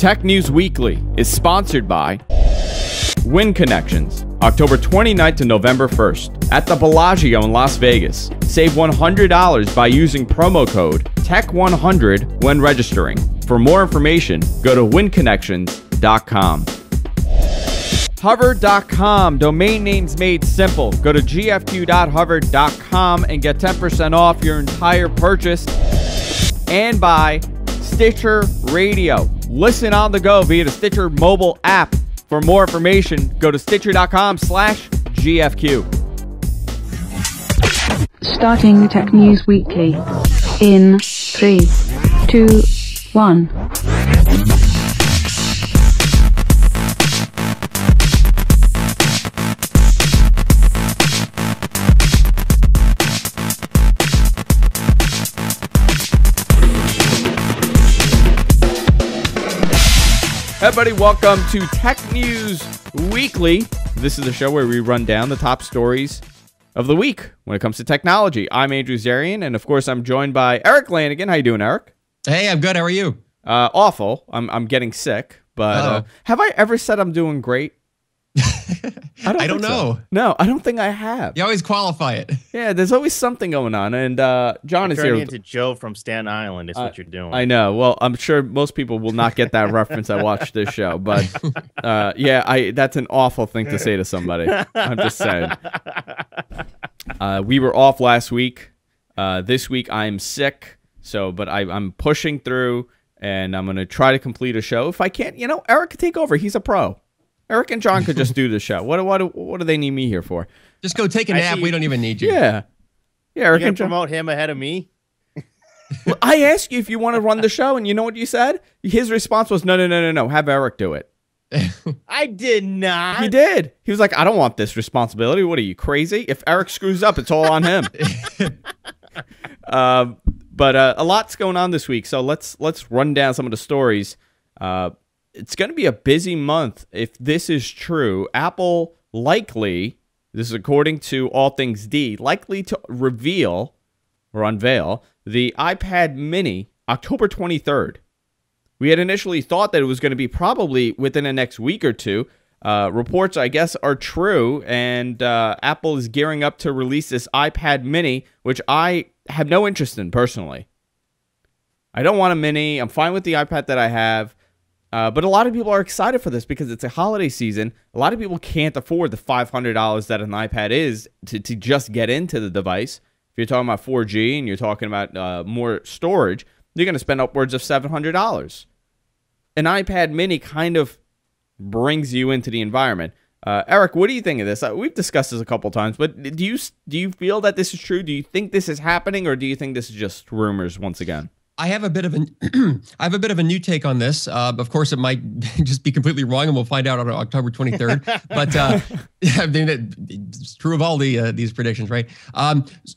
Tech News Weekly is sponsored by Win Connections, October 29th to November 1st at the Bellagio in Las Vegas. Save $100 by using promo code TECH100 when registering. For more information, go to winconnections.com. Hover.com, domain names made simple. Go to gfq.hover.com and get 10% off your entire purchase. And by Stitcher Radio. Listen on the go via the Stitcher mobile app. For more information, go to stitcher.com/GFQ. Starting Tech News Weekly in 3, 2, 1. Everybody, welcome to Tech News Weekly. This is the show where we run down the top stories of the week when it comes to technology. I'm Andrew Zarian, and of course, I'm joined by Eric Lanigan. How you doing, Eric? Hey, I'm good. How are you? Awful. I'm getting sick, but have I ever said I'm doing great? I don't know. So. No, I don't think I have. You always qualify it. Yeah, there's always something going on, and John is here. Turning into Joe from Staten Island is what you're doing. I know. Well, I'm sure most people will not get that reference that watch this show, but yeah, that's an awful thing to say to somebody. I'm just saying. We were off last week. This week I'm sick, but I'm pushing through, and I'm gonna try to complete a show. If I can't, Eric can take over. He's a pro. Eric and John could just do the show. What do they need me here for? Just go take a nap. We don't even need you. Yeah. Eric and John. Promote him ahead of me. Well, I asked you if you want to run the show, and you know what you said? His response was, no. Have Eric do it. I did not. He did. He was like, I don't want this responsibility. What are you, crazy? If Eric screws up, it's all on him. But a lot's going on this week, so let's run down some of the stories. It's going to be a busy month if this is true. Apple likely, this is according to All Things D, likely to reveal or unveil the iPad mini October 23rd. We had initially thought that it was going to be probably within the next week or two. Reports, I guess, are true, and Apple is gearing up to release this iPad mini, which I have no interest in personally. I don't want a mini. I'm fine with the iPad that I have. But a lot of people are excited for this because it's a holiday season. A lot of people can't afford the $500 that an iPad is to just get into the device. If you're talking about 4G and you're talking about more storage, you're going to spend upwards of $700. An iPad mini kind of brings you into the environment. Eric, what do you think of this? We've discussed this a couple times, but do you feel that this is true? Do you think this is happening, or do you think this is just rumors once again? I have a bit of a new take on this. Of course, it might just be completely wrong, and we'll find out on October 23rd. But I mean, it's true of all these predictions, right?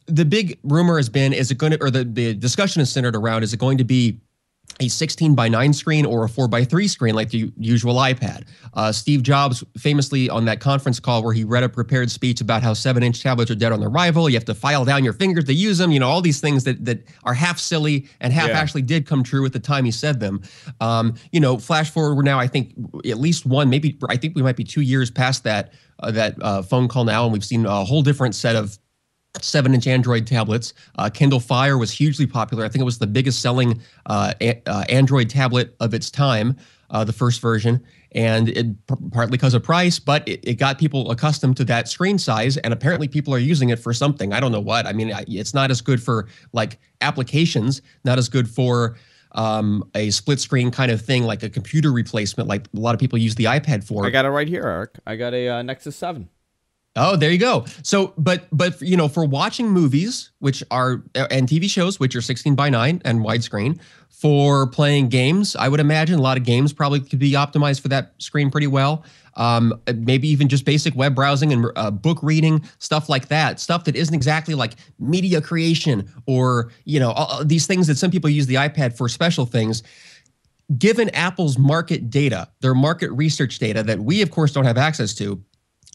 The big rumor has been, is it going to, or the discussion is centered around, is it going to be a 16:9 screen or a 4:3 screen like the usual iPad? Steve Jobs famously on that conference call where he read a prepared speech about how 7-inch tablets are dead on arrival. You have to file down your fingers to use them. All these things that are half silly and half actually did come true at the time he said them. Flash forward, we're now, I think, at least one, maybe, I think we might be 2 years past that phone call now, and we've seen a whole different set of 7-inch Android tablets. Kindle Fire was hugely popular. I think it was the biggest selling Android tablet of its time, the first version, and it partly because of price, but it got people accustomed to that screen size, and apparently people are using it for something. I don't know what. I mean, it's not as good for like applications, not as good for a split screen kind of thing, like a computer replacement, like a lot of people use the iPad for. I got it right here, Eric. I got a Nexus 7. Oh, there you go. So, but for watching movies, which are, and TV shows, which are 16:9 and widescreen, for playing games, I would imagine a lot of games probably could be optimized for that screen pretty well. Maybe even just basic web browsing and book reading, stuff like that. Stuff that isn't exactly like media creation or, all these things that some people use the iPad for special things. Given Apple's market data, their market research data that we, of course, don't have access to,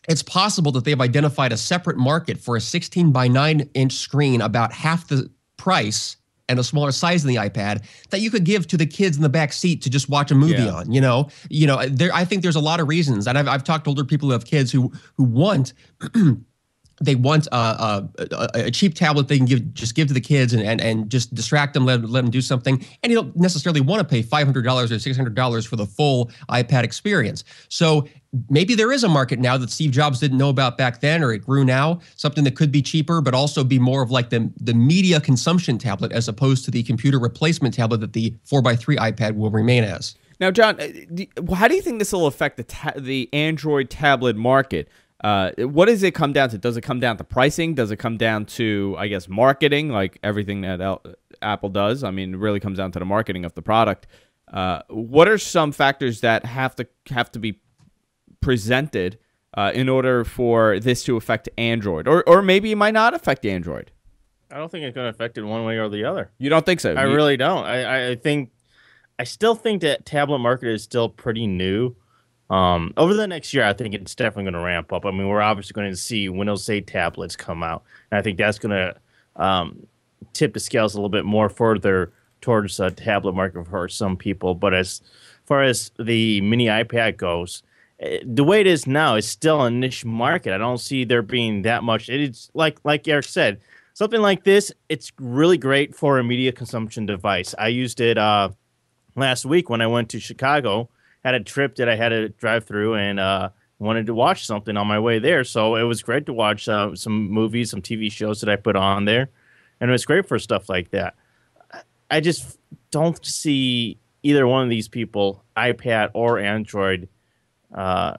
it's possible that they've identified a separate market for a 16:9 inch screen about half the price and a smaller size than the iPad that you could give to the kids in the back seat to just watch a movie on. I think there's a lot of reasons, and I've talked to older people who have kids who want. They want a cheap tablet they can give to the kids and just distract them, let them do something. And you don't necessarily want to pay $500 or $600 for the full iPad experience. So maybe there is a market now that Steve Jobs didn't know about back then, or it grew now, something that could be cheaper, but also be more of like the media consumption tablet as opposed to the computer replacement tablet that the 4x3 iPad will remain as. Now, John, how do you think this will affect the Android tablet market? What does it come down to? Does it come down to pricing? Does it come down to, I guess, marketing, like everything that Apple does? I mean, it really comes down to the marketing of the product. What are some factors that have to be presented in order for this to affect Android? Or maybe it might not affect Android. I don't think it's going to affect it one way or the other. You don't think so? I really don't. I still think that tablet market is still pretty new. Over the next year, I think it's definitely going to ramp up. I mean, we're obviously going to see Windows 8 tablets come out, and I think that's going to tip the scales a little bit more further towards the tablet market for some people. But as far as the mini iPad goes, the way it is now, it's still a niche market. I don't see there being that much. It's like Eric said, something like this, it's really great for a media consumption device. I used it last week when I went to Chicago. Had a trip that I had to drive through and wanted to watch something on my way there. So it was great to watch some movies, some TV shows that I put on there. And it was great for stuff like that. I just don't see either one of these people, iPad or Android,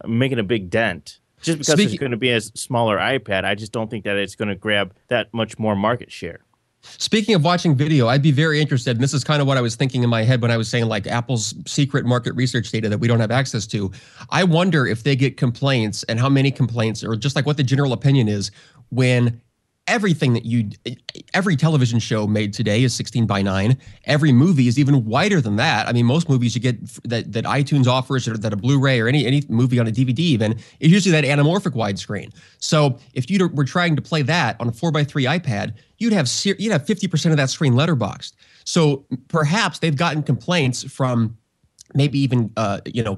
making a big dent. Just because it's going to be a smaller iPad, I just don't think that it's going to grab that much more market share. Speaking of watching video, I'd be very interested, and this is kind of what I was thinking in my head when I was saying like Apple's secret market research data that we don't have access to. I wonder if they get complaints and how many complaints, or just like what the general opinion is when every television show made today is 16:9. Every movie is even wider than that. I mean, most movies you get that iTunes offers, or that a Blu-ray or any movie on a DVD even, is usually that anamorphic widescreen. So if you were trying to play that on a 4x3 iPad, you'd have 50% of that screen letterboxed. So perhaps they've gotten complaints from maybe even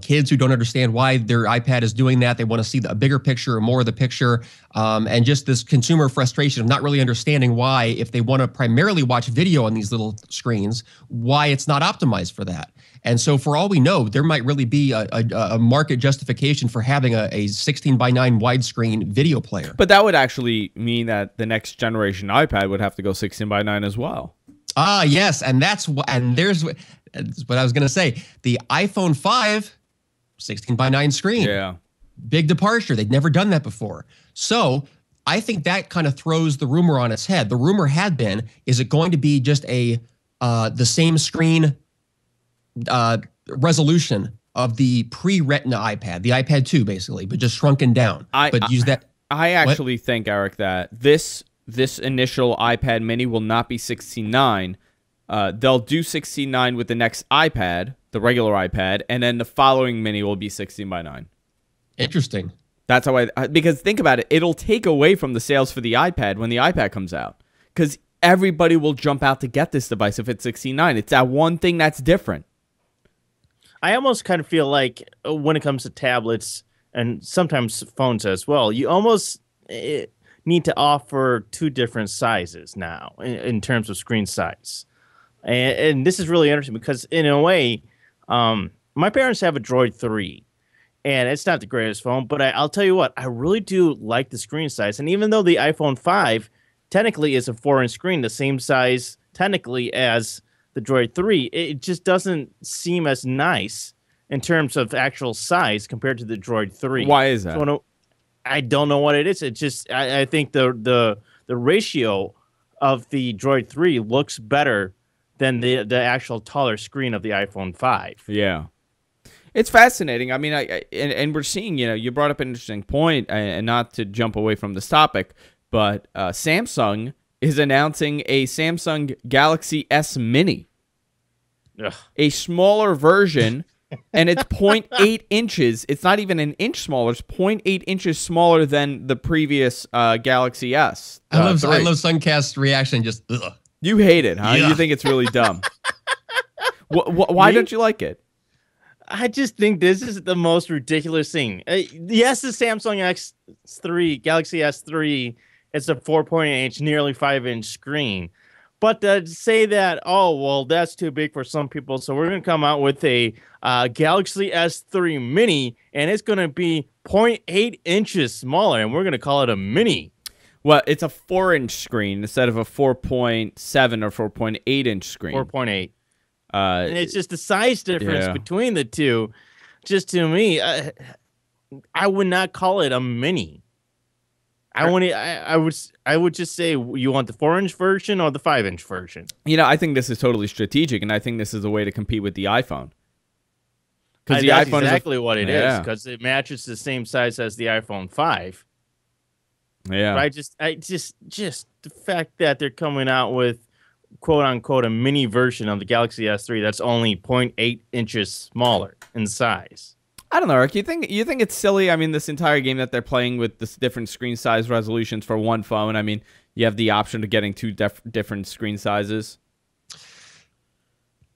kids who don't understand why their iPad is doing that. They want to see a bigger picture or more of the picture, and just this consumer frustration of not really understanding why, if they want to primarily watch video on these little screens, why it's not optimized for that. And so for all we know, there might really be a market justification for having a 16:9 widescreen video player. But that would actually mean that the next generation iPad would have to go 16:9 as well. Ah, yes, and that's what I was going to say. The iPhone 5, 16:9 screen. Yeah. Big departure. They'd never done that before. So I think that kind of throws the rumor on its head. The rumor had been, is it going to be just the same screen resolution of the pre-Retina iPad, the iPad 2 basically, but just shrunken down? Use that. I actually think, Eric, that this initial iPad mini will not be 16:9. They'll do 16:9 with the next iPad, the regular iPad, and then the following mini will be 16:9. Interesting. That's how because think about it, it'll take away from the sales for the iPad when the iPad comes out, because everybody will jump out to get this device if it's 16:9. It's that one thing that's different. I almost kind of feel like when it comes to tablets and sometimes phones as well, you almost need to offer two different sizes now in terms of screen size. And this is really interesting because, in a way, my parents have a Droid 3, and it's not the greatest phone, but I'll tell you what, I really do like the screen size. And even though the iPhone 5 technically is a 4-inch screen, the same size technically as the Droid 3, it just doesn't seem as nice in terms of actual size compared to the Droid 3. Why is that? So I don't know what it is. It just I think the ratio of the Droid 3 looks better than the actual taller screen of the iPhone 5. Yeah. It's fascinating. I mean, and we're seeing, you brought up an interesting point, and not to jump away from this topic, but Samsung is announcing a Samsung Galaxy S Mini. Ugh. A smaller version, and it's 0.8 inches. It's not even an inch smaller. It's 0.8 inches smaller than the previous Galaxy S. I love Suncast's reaction, just ugh. You hate it, huh? Yeah. You think it's really dumb. Why Me? don't you like it? I just think this is the most ridiculous thing. Yes, the Samsung S3, Galaxy S3, it's a 4.8-inch, nearly 5-inch screen. But to say that, oh, well, that's too big for some people, so we're going to come out with a Galaxy S3 Mini, and it's going to be 0.8 inches smaller, and we're going to call it a Mini. Well, it's a 4-inch screen instead of a 4.7 or 4.8-inch screen. 4.8. And it's just the size difference Yeah. between the two. Just to me, I would not call it a Mini. I would just say, you want the 4-inch version or the 5-inch version? I think this is totally strategic, and I think this is a way to compete with the iPhone. Because the That's iPhone exactly what it is, Yeah. because it matches the same size as the iPhone 5. Yeah. But I just the fact that they're coming out with quote unquote a mini version of the Galaxy S3 that's only 0.8 inches smaller in size. I don't know, Eric. You think it's silly? I mean, this entire game that they're playing with this different screen size resolutions for one phone. I mean, you have the option of getting two different screen sizes.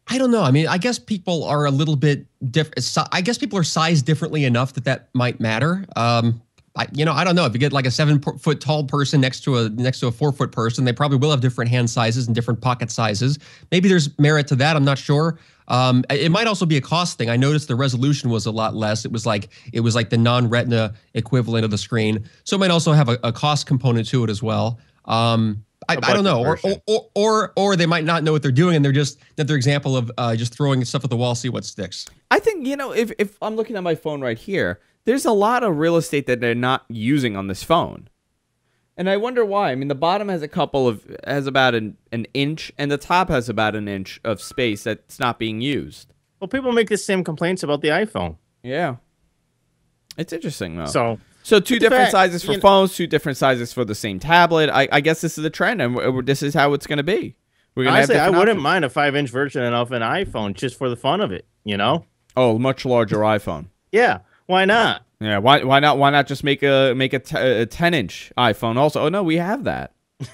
I don't know. I mean, I guess people are a little bit different. I guess people are sized differently enough that might matter. I don't know. If you get like a 7-foot tall person next to a 4-foot person, they probably will have different hand sizes and different pocket sizes. Maybe there's merit to that. I'm not sure. It might also be a cost thing. I noticed the resolution was a lot less. It was like the non-Retina equivalent of the screen. So it might also have a cost component to it as well. I don't know, or they might not know what they're doing, and they're just another example of just throwing stuff at the wall, see what sticks. I think if I'm looking at my phone right here, there's a lot of real estate that they're not using on this phone, and I wonder why. I mean, the bottom has about an inch, and the top has about an inch of space that's not being used. Well, people make the same complaints about the iPhone. Yeah, it's interesting though. So two different fact, sizes for phones, two different sizes for the same tablet. I guess this is the trend, and this is how it's going to be. We're gonna honestly, have I wouldn't options. mind a 5-inch version of an iPhone just for the fun of it. Oh, much larger iPhone. Yeah, why not? Yeah, why not just make a 10-inch iPhone also? Oh no, we have that.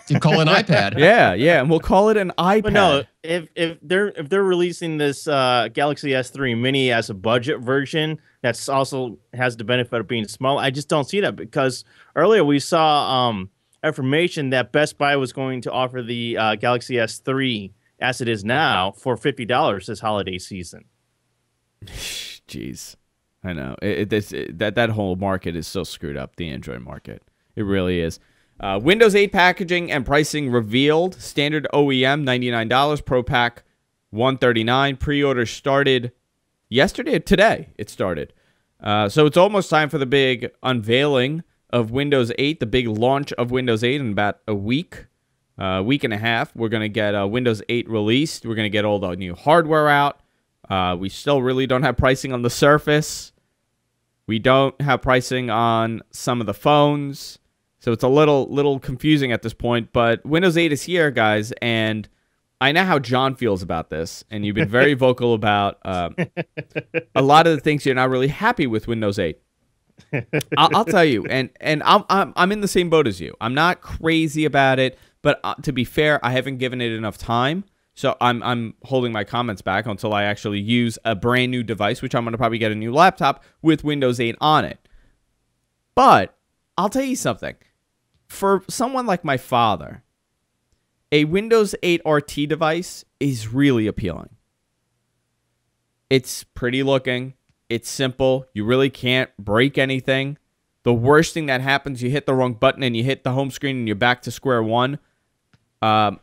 You call it an iPad. Yeah, and we'll call it an iPad. But no, if they're releasing this Galaxy S3 Mini as a budget version, that's also has the benefit of being small. I just don't see that, because earlier we saw information that Best Buy was going to offer the Galaxy S3 as it is now for $50 this holiday season. Jeez, I know that whole market is so screwed up. The Android market, it really is. Windows 8 packaging and pricing revealed. Standard OEM $99, Pro Pack $139. Pre-order started yesterday. Today it started. So it's almost time for the big unveiling of Windows 8, the big launch of Windows 8 in about a week and a half. We're going to get Windows 8 released. We're going to get all the new hardware out. We still really don't have pricing on the Surface. We don't have pricing on some of the phones. So it's a little confusing at this point, but Windows 8 is here, guys, and I know how John feels about this, and you've been very vocal about a lot of the things you're not really happy with Windows 8. I'll tell you, and I'm in the same boat as you. I'm not crazy about it, but to be fair, I haven't given it enough time, so I'm holding my comments back until I actually use a brand new device, which I'm going to probably get a new laptop with Windows 8 on it. But I'll tell you something. For someone like my father, a Windows 8 RT device is really appealing. It's pretty looking. It's simple. You really can't break anything. The worst thing that happens, you hit the wrong button and you hit the home screen and you're back to square one. I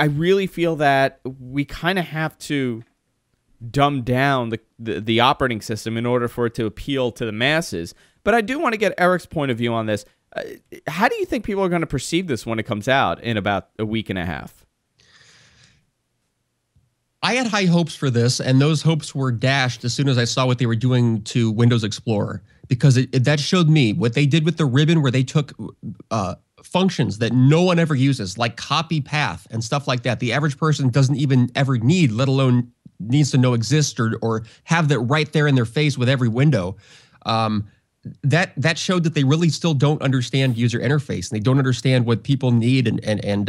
really feel that we kind of have to dumb down the operating system in order for it to appeal to the masses. But I do want to get Eric's point of view on this. How do you think people are going to perceive this when it comes out in about a week and a half? I had high hopes for this, and those hopes were dashed as soon as I saw what they were doing to Windows Explorer, because that showed me what they did with the ribbon, where they took functions that no one ever uses, like copy path and stuff like that. The average person doesn't even ever need, let alone needs to know exist or have that right there in their face with every window. that showed that they really still don't understand user interface, and they don't understand what people need and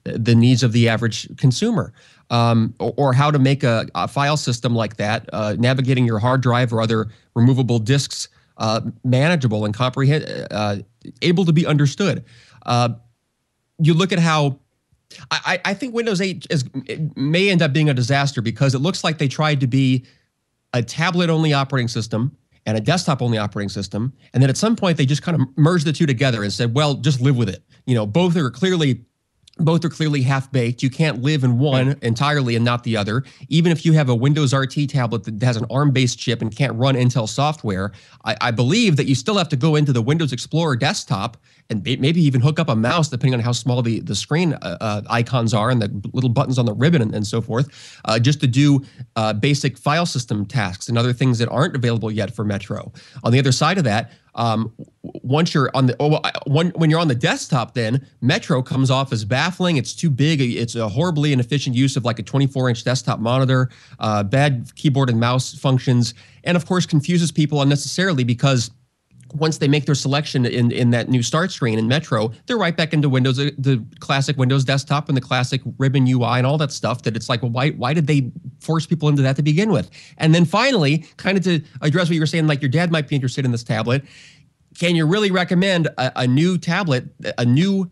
the needs of the average consumer, or how to make a file system like that, navigating your hard drive or other removable disks, manageable and able to be understood. You look at how I think Windows 8 may end up being a disaster, because it looks like they tried to be a tablet-only operating system and a desktop-only operating system, and then at some point they just kind of merged the two together and said, well, just live with it. Both are clearly half-baked. You can't live in one entirely and not the other. Even if you have a Windows RT tablet that has an ARM-based chip and can't run Intel software, I believe that you still have to go into the Windows Explorer desktop and maybe even hook up a mouse, depending on how small the screen icons are and the little buttons on the ribbon and so forth, just to do basic file system tasks and other things that aren't available yet for Metro. On the other side of that, once you're on when you're on the desktop, then Metro comes off as baffling. It's too big. It's a horribly inefficient use of like a 24-inch desktop monitor, bad keyboard and mouse functions, and of course confuses people unnecessarily, because once they make their selection in that new start screen in Metro, they're right back into Windows, the classic Windows desktop and the classic ribbon UI and all that stuff, that it's like, well, why did they force people into that to begin with? And then finally, kind of to address what you were saying, like your dad might be interested in this tablet, can you really recommend a new tablet, a new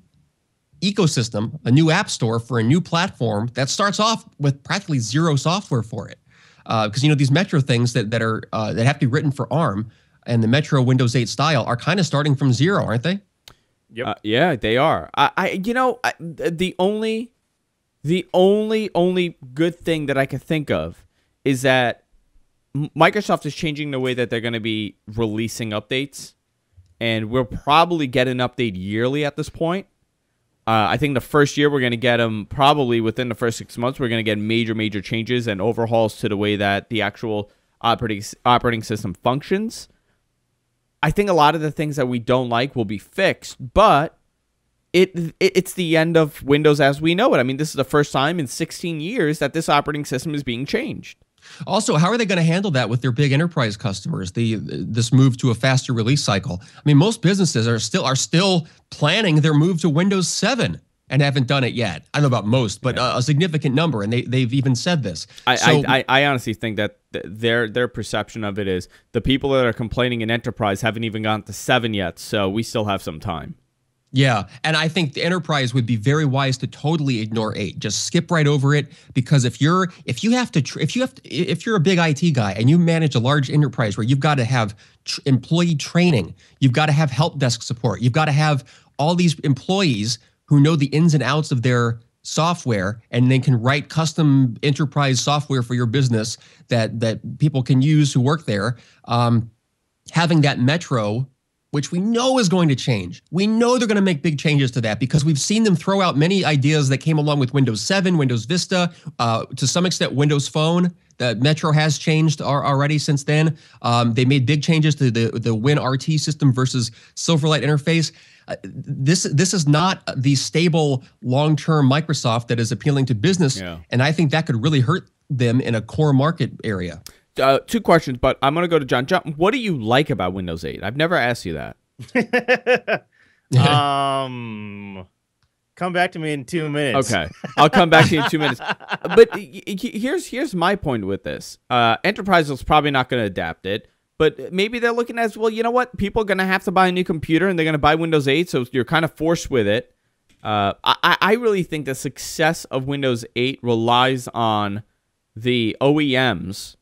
ecosystem, a new app store for a new platform that starts off with practically zero software for it? Because these Metro things that have to be written for ARM and the Metro Windows 8 style are kind of starting from zero, aren't they? Yep. Yeah, they are. The only good thing that I can think of is that Microsoft is changing the way that they're going to be releasing updates, and we'll probably get an update yearly at this point. I think the first year we're going to get them probably within the first 6 months. We're going to get major changes and overhauls to the way that the actual operating system functions. I think a lot of the things that we don't like will be fixed, but it's the end of Windows as we know it. I mean, this is the first time in 16 years that this operating system is being changed. Also, how are they going to handle that with their big enterprise customers? This move to a faster release cycle. I mean, most businesses are still planning their move to Windows 7 and haven't done it yet. I don't know about most, but a significant number, and they've even said this. I honestly think that their perception of it is the people that are complaining in enterprise haven't even gotten to 7 yet, so we still have some time. Yeah, and I think the enterprise would be very wise to totally ignore 8. Just skip right over it, because if you're a big IT guy and you manage a large enterprise where you've got to have employee training, you've got to have help desk support, you've got to have all these employees who know the ins and outs of their software, and then can write custom enterprise software for your business that people can use who work there. Having that Metro, which we know is going to change. We know they're going to make big changes to that, because we've seen them throw out many ideas that came along with Windows 7, Windows Vista, to some extent Windows Phone. The Metro has changed already since then. They made big changes to the WinRT system versus Silverlight interface. This is not the stable long-term Microsoft that is appealing to business, and I think that could really hurt them in a core market area. 2 questions, but I'm going to go to John. John, what do you like about Windows 8? I've never asked you that. Come back to me in 2 minutes. Okay, I'll come back to you in 2 minutes. But here's my point with this. Enterprise is probably not going to adapt it, but maybe they're looking at, well, you know what? People are going to have to buy a new computer, and they're going to buy Windows 8, so you're kind of forced with it. I really think the success of Windows 8 relies on the OEMs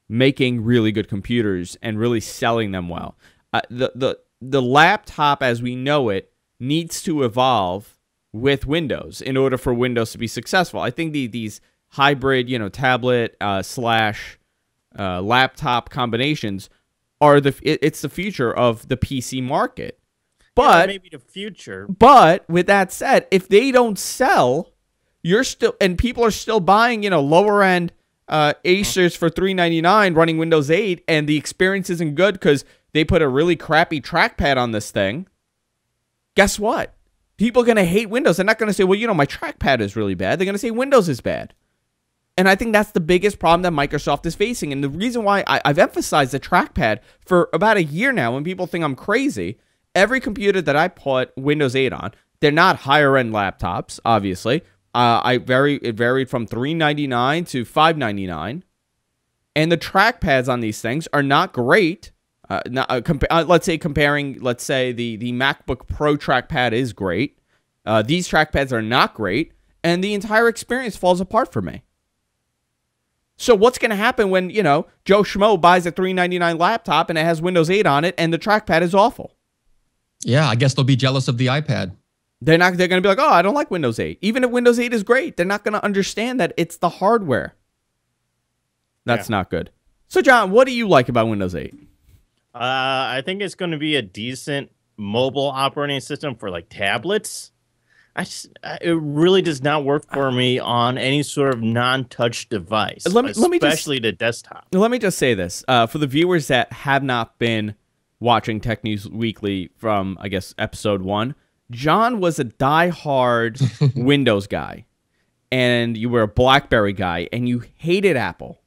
making really good computers and really selling them well. The laptop as we know it needs to evolve with Windows in order for Windows to be successful. I think these hybrid, tablet slash laptop combinations are it's the future of the PC market. But maybe the future. But with that said, if they don't sell, and people are still buying, lower end Acers for $399 running Windows 8, and the experience isn't good because they put a really crappy trackpad on this thing, guess what? People are going to hate Windows. They're not going to say, well, my trackpad is really bad. They're going to say Windows is bad. And I think that's the biggest problem that Microsoft is facing. And the reason why I've emphasized the trackpad for about a year now, when people think I'm crazy, every computer that I put Windows 8 on, they're not higher-end laptops, obviously. It varied from $399 to $599. And the trackpads on these things are not great. Let's say the MacBook Pro trackpad is great. These trackpads are not great. And the entire experience falls apart for me. So what's going to happen when, Joe Schmo buys a $399 laptop and it has Windows 8 on it and the trackpad is awful? Yeah, I guess they'll be jealous of the iPad. They're going to be like, oh, I don't like Windows 8. Even if Windows 8 is great, they're not going to understand that it's the hardware. That's not good. So, John, what do you like about Windows 8? I think it's going to be a decent mobile operating system for like tablets. It really does not work for me on any sort of non-touch device, especially the desktop. Let me just say this. For the viewers that have not been watching Tech News Weekly from, I guess, episode 1, John was a diehard Windows guy, and you were a BlackBerry guy, and you hated Apple.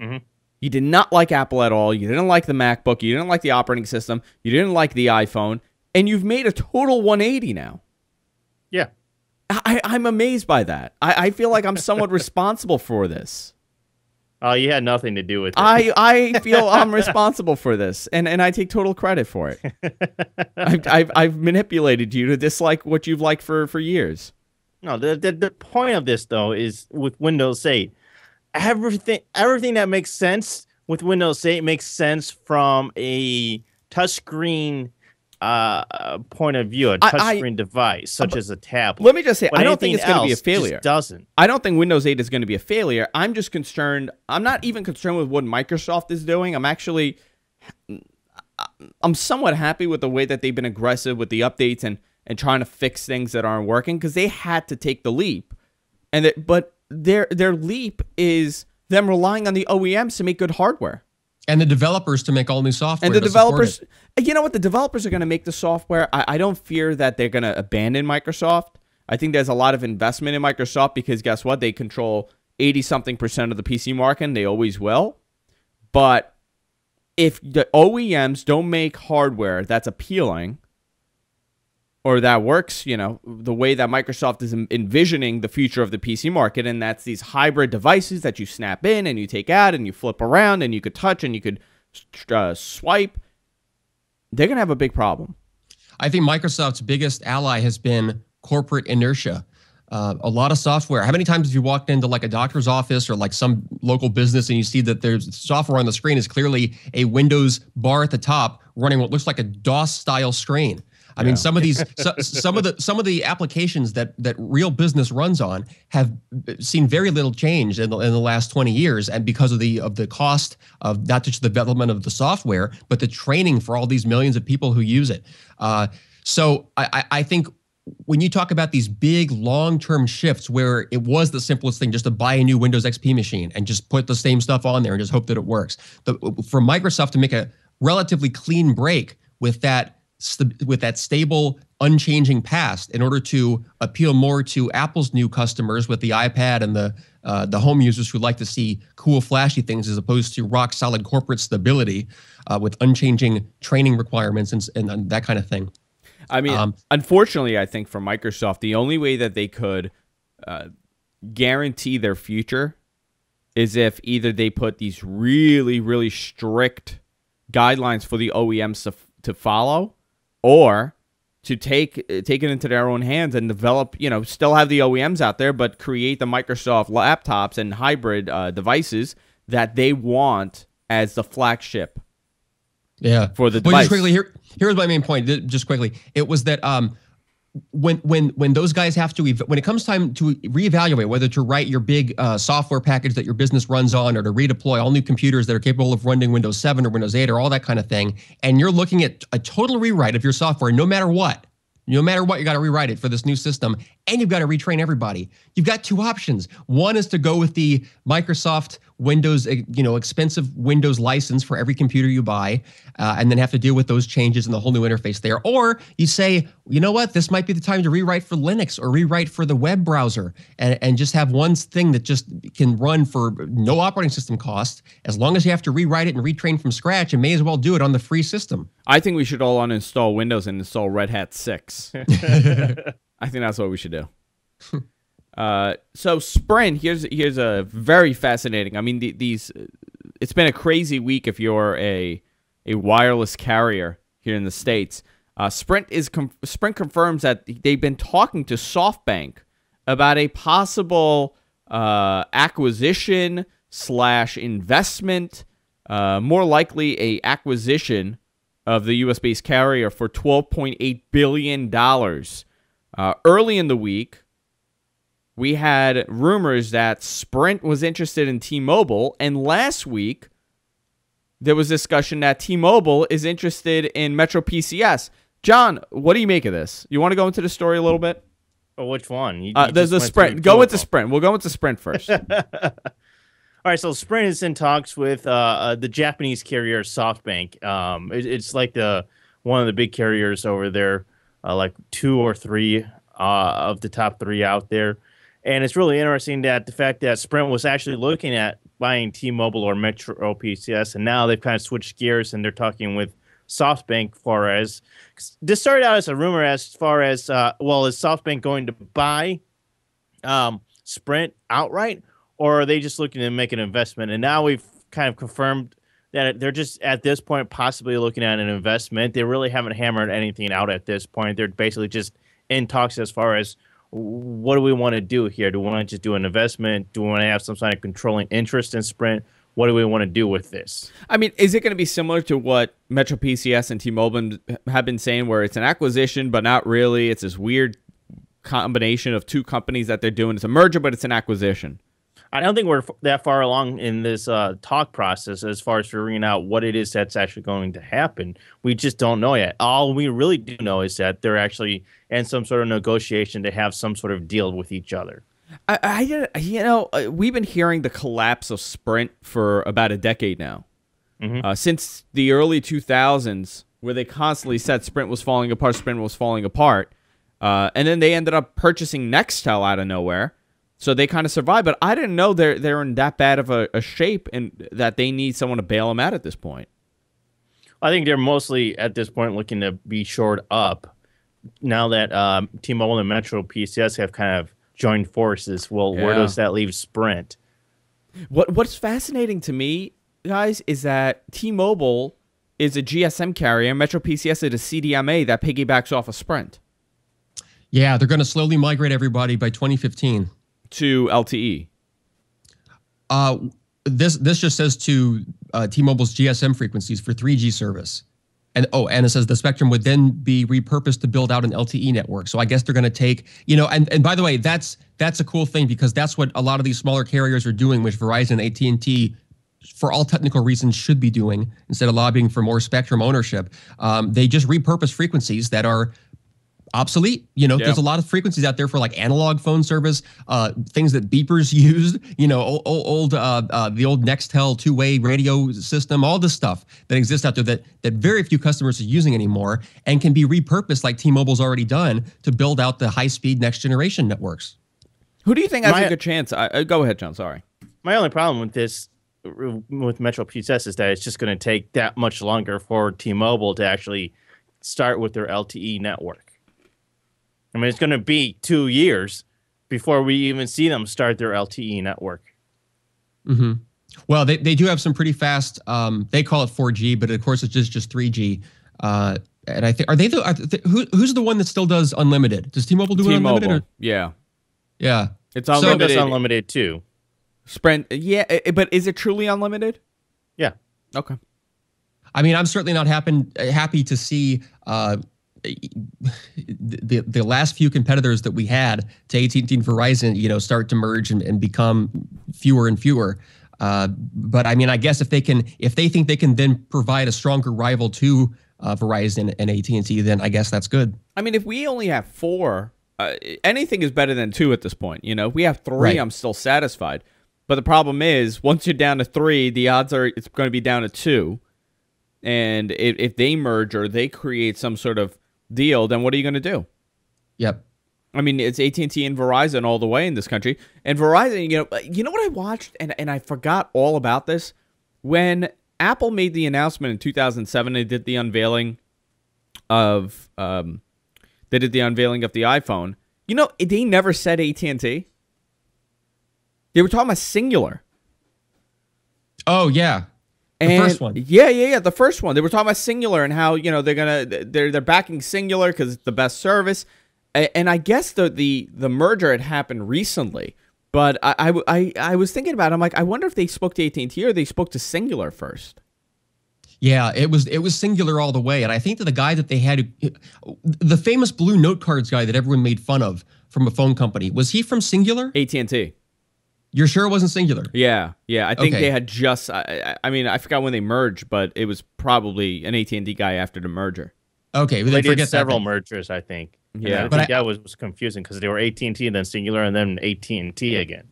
Mm-hmm. You did not like Apple at all. You didn't like the MacBook. You didn't like the operating system. You didn't like the iPhone, and you've made a total 180 now. Yeah. I'm amazed by that. I feel like I'm somewhat responsible for this. Oh, you had nothing to do with it. I feel I'm responsible for this, and I take total credit for it. I've manipulated you to dislike what you've liked for years. No, the point of this, though, is with Windows 8, everything that makes sense with Windows 8 makes sense from a touchscreen point of view, a touchscreen device such as a tablet. Let me just say, I don't think it's going to be a failure. Just doesn't. I don't think Windows 8 is going to be a failure. I'm just concerned. I'm not even concerned with what Microsoft is doing. I'm somewhat happy with the way that they've been aggressive with the updates and trying to fix things that aren't working, because they had to take the leap. But their leap is them relying on the OEMs to make good hardware. And the developers to make all new software. And the developers, you know what? The developers are going to make the software. I don't fear that they're going to abandon Microsoft. I think there's a lot of investment in Microsoft because guess what? They control 80-something% of the PC market, and they always will. But if the OEMs don't make hardware that's appealing or that works, the way that Microsoft is envisioning the future of the PC market, and that's these hybrid devices that you snap in and you take out and you flip around and you could touch and you could swipe, they're going to have a big problem. I think Microsoft's biggest ally has been corporate inertia. A lot of software. How many times have you walked into like a doctor's office or like some local business and you see that there's software on the screen is clearly a Windows bar at the top running what looks like a DOS style screen? I mean, some of these, some of the applications that real business runs on have seen very little change in the last 20 years, and because of the cost of not just the development of the software, but the training for all these millions of people who use it. So I think when you talk about these big long-term shifts where it was the simplest thing just to buy a new Windows XP machine and just put the same stuff on there and just hope that it works, for Microsoft to make a relatively clean break with that stable, unchanging past in order to appeal more to Apple's new customers with the iPad and the home users who like to see cool, flashy things as opposed to rock-solid corporate stability with unchanging training requirements and that kind of thing. I mean, unfortunately, I think for Microsoft, the only way that they could guarantee their future is if either they put these really, really strict guidelines for the OEMs to follow, or to take it into their own hands and develop, still have the OEMs out there, but create the Microsoft laptops and hybrid devices that they want as the flagship. Yeah. For the device. Just quickly, here's my main point. Just quickly, it was that when those guys have to, when it comes time to reevaluate whether to write your big software package that your business runs on, or to redeploy all new computers that are capable of running Windows 7 or Windows 8 or all that kind of thing, and you're looking at a total rewrite of your software, no matter what, you got to rewrite it for this new system, and you've got to retrain everybody. You've got two options. One is to go with the Microsoft Windows, expensive Windows license for every computer you buy, and then have to deal with those changes and the whole new interface there. Or you say, you know what, this might be the time to rewrite for Linux or rewrite for the web browser, and just have one thing that just can run for no operating system cost. As long as you have to rewrite it and retrain from scratch, and may as well do it on the free system. I think we should all uninstall Windows and install Red Hat 6. I think that's what we should do. So Sprint, here's a very fascinating. I mean, it's been a crazy week if you're a wireless carrier here in the States. Sprint confirms that they've been talking to SoftBank about a possible acquisition / investment, more likely a acquisition of the U.S.-based carrier for $12.8 billion. Early in the week, we had rumors that Sprint was interested in T-Mobile, and last week there was discussion that T-Mobile is interested in Metro PCS. John, what do you make of this? You want to go into the story a little bit? Oh, which one? There's the Sprint. Go into Sprint. We'll go into Sprint first. All right, so Sprint is in talks with the Japanese carrier SoftBank. It's like one of the big carriers over there, like 2 or 3 of the top 3 out there. And it's really interesting that the fact that Sprint was actually looking at buying T-Mobile or Metro PCS, and now they've kind of switched gears and they're talking with SoftBank far as this started out as a rumor as far as is SoftBank going to buy Sprint outright, or are they just looking to make an investment? And now we've kind of confirmed that they're just at this point possibly looking at an investment. They really haven't hammered anything out at this point. They're basically just in talks as far as what do we want to do here? Do we want to just do an investment? Do we want to have some kind of controlling interest in Sprint? What do we want to do with this? I mean, is it going to be similar to what Metro PCS and T-Mobile have been saying, where it's an acquisition, but not really? It's this weird combination of 2 companies that they're doing. It's a merger, but it's an acquisition. I don't think we're that far along in this talk process as far as figuring out what it is that's actually going to happen. We just don't know yet. All we really do know is that they're actually in some sort of negotiation to have some sort of deal with each other. We've been hearing the collapse of Sprint for about a decade now. Mm-hmm. Since the early 2000s, where they constantly said Sprint was falling apart, and then they ended up purchasing Nextel out of nowhere. So they kind of survived, but I didn't know they're in that bad of a shape and that they need someone to bail them out at this point. I think they're mostly at this point looking to be shored up now that T-Mobile and Metro PCS have kind of joined forces. Well, where does that leave Sprint? What's fascinating to me, guys, is that T-Mobile is a GSM carrier, Metro PCS is a CDMA that piggybacks off of Sprint. Yeah, they're going to slowly migrate everybody by 2015. To LTE. This just says to T-Mobile's GSM frequencies for 3G service. And it says the spectrum would then be repurposed to build out an LTE network. So I guess they're going to take, and by the way, that's a cool thing because that's what a lot of these smaller carriers are doing, which Verizon, AT&T, for all technical reasons, should be doing instead of lobbying for more spectrum ownership. They just repurpose frequencies that are obsolete. There's a lot of frequencies out there for like analog phone service, things that beepers used, the old Nextel 2-way radio system, all this stuff that exists out there that very few customers are using anymore and can be repurposed like T-Mobile's already done to build out the high-speed next generation networks. Who do you think has a good chance? Go ahead, John. Sorry. My only problem with this, with Metro PCS, is that it's just going to take that much longer for T-Mobile to actually start with their LTE network. I mean, it's going to be 2 years before we even see them start their LTE network. Mm-hmm. Well, they do have some pretty fast. They call it 4G, but of course it's just 3G. And I think who's the one that still does unlimited? Does T-Mobile do unlimited? Or? Yeah. It's unlimited. So, unlimited too. Sprint, but is it truly unlimited? Yeah. Okay. I mean, I'm certainly not happy to see the last few competitors that we had to AT&T and Verizon, start to merge and become fewer and fewer. But I mean, I guess if they think they can then provide a stronger rival to Verizon and AT&T, then I guess that's good. I mean, if we only have 4, anything is better than 2 at this point. If we have 3, right. I'm still satisfied. But the problem is, once you're down to 3, the odds are it's going to be down to 2. And if they merge or they create some sort of deal, then what are you going to do? Yep. I mean, it's AT&T and Verizon all the way in this country. And Verizon, you know what I watched, and I forgot all about this? When Apple made the announcement in 2007, they did the unveiling of the iPhone. They never said AT&T. They were talking about Singular. Oh yeah, the first one. Yeah, the first one. They were talking about Singular and how they're backing Singular because it's the best service. And I guess the merger had happened recently, but I was thinking about it. I'm like, I wonder if they spoke to AT&T or they spoke to Singular first. Yeah, it was Singular all the way, and I think that the guy that they had, the famous blue note cards guy that everyone made fun of from a phone company, was he from Singular? AT&T. You're sure it wasn't Singular? Yeah. I think Okay. they had just. I mean, I forgot when they merged, but it was probably an AT&T guy after the merger. Okay, They then did forget several that. mergers, I think. Yeah. And I But think that was confusing because they were AT&T and then Singular and then AT&T again.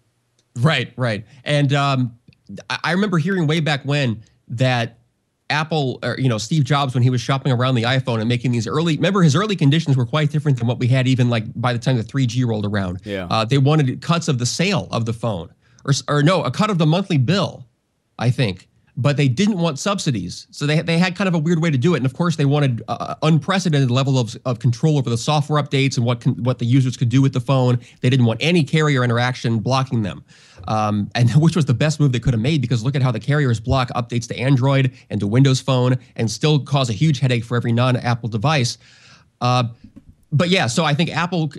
Right. And I remember hearing way back when that Apple, or Steve Jobs, when he was shopping around the iPhone and making these remember his early conditions were quite different than what we had even like by the time the 3G rolled around. Yeah. They wanted cuts of the sale of the phone, or no, a cut of the monthly bill, I think. But they didn't want subsidies, so they had kind of a weird way to do it. And of course, they wanted unprecedented level of control over the software updates and what the users could do with the phone. They didn't want any carrier interaction blocking them, and which was the best move they could have made, because look at how the carriers block updates to Android and to Windows Phone and still cause a huge headache for every non-Apple device. But yeah, so I think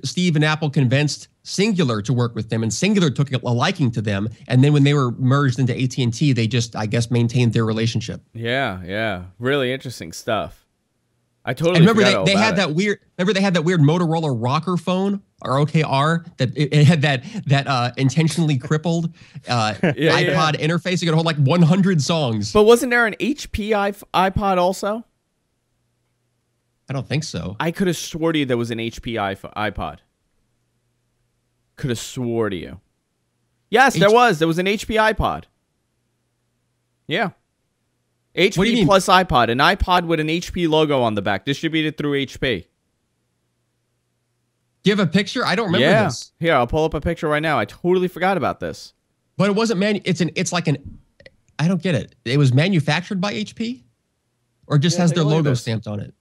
Steve and Apple convinced Singular to work with them, and Singular took a liking to them. And then when they were merged into AT&T, they just, I guess, maintained their relationship. Yeah. Really interesting stuff. I totally And remember, forgot all they about had it. that weird. Remember, they had that weird Motorola rocker phone, or OKR, that it had that intentionally crippled iPod interface. You could hold like 100 songs. But wasn't there an HP iPod also? I don't think so. I could have swore to you there was an HP iPod. Could have swore to you. Yes, there was. There was an HP iPod. Yeah. What do you HP mean? plus iPod. An iPod with an HP logo on the back, distributed through HP. Do you have a picture? I don't remember this. Here, I'll pull up a picture right now. I totally forgot about this. But it wasn't It's like an. I don't get it. It was manufactured by HP, or just has take their a look at logo this. stamped on it.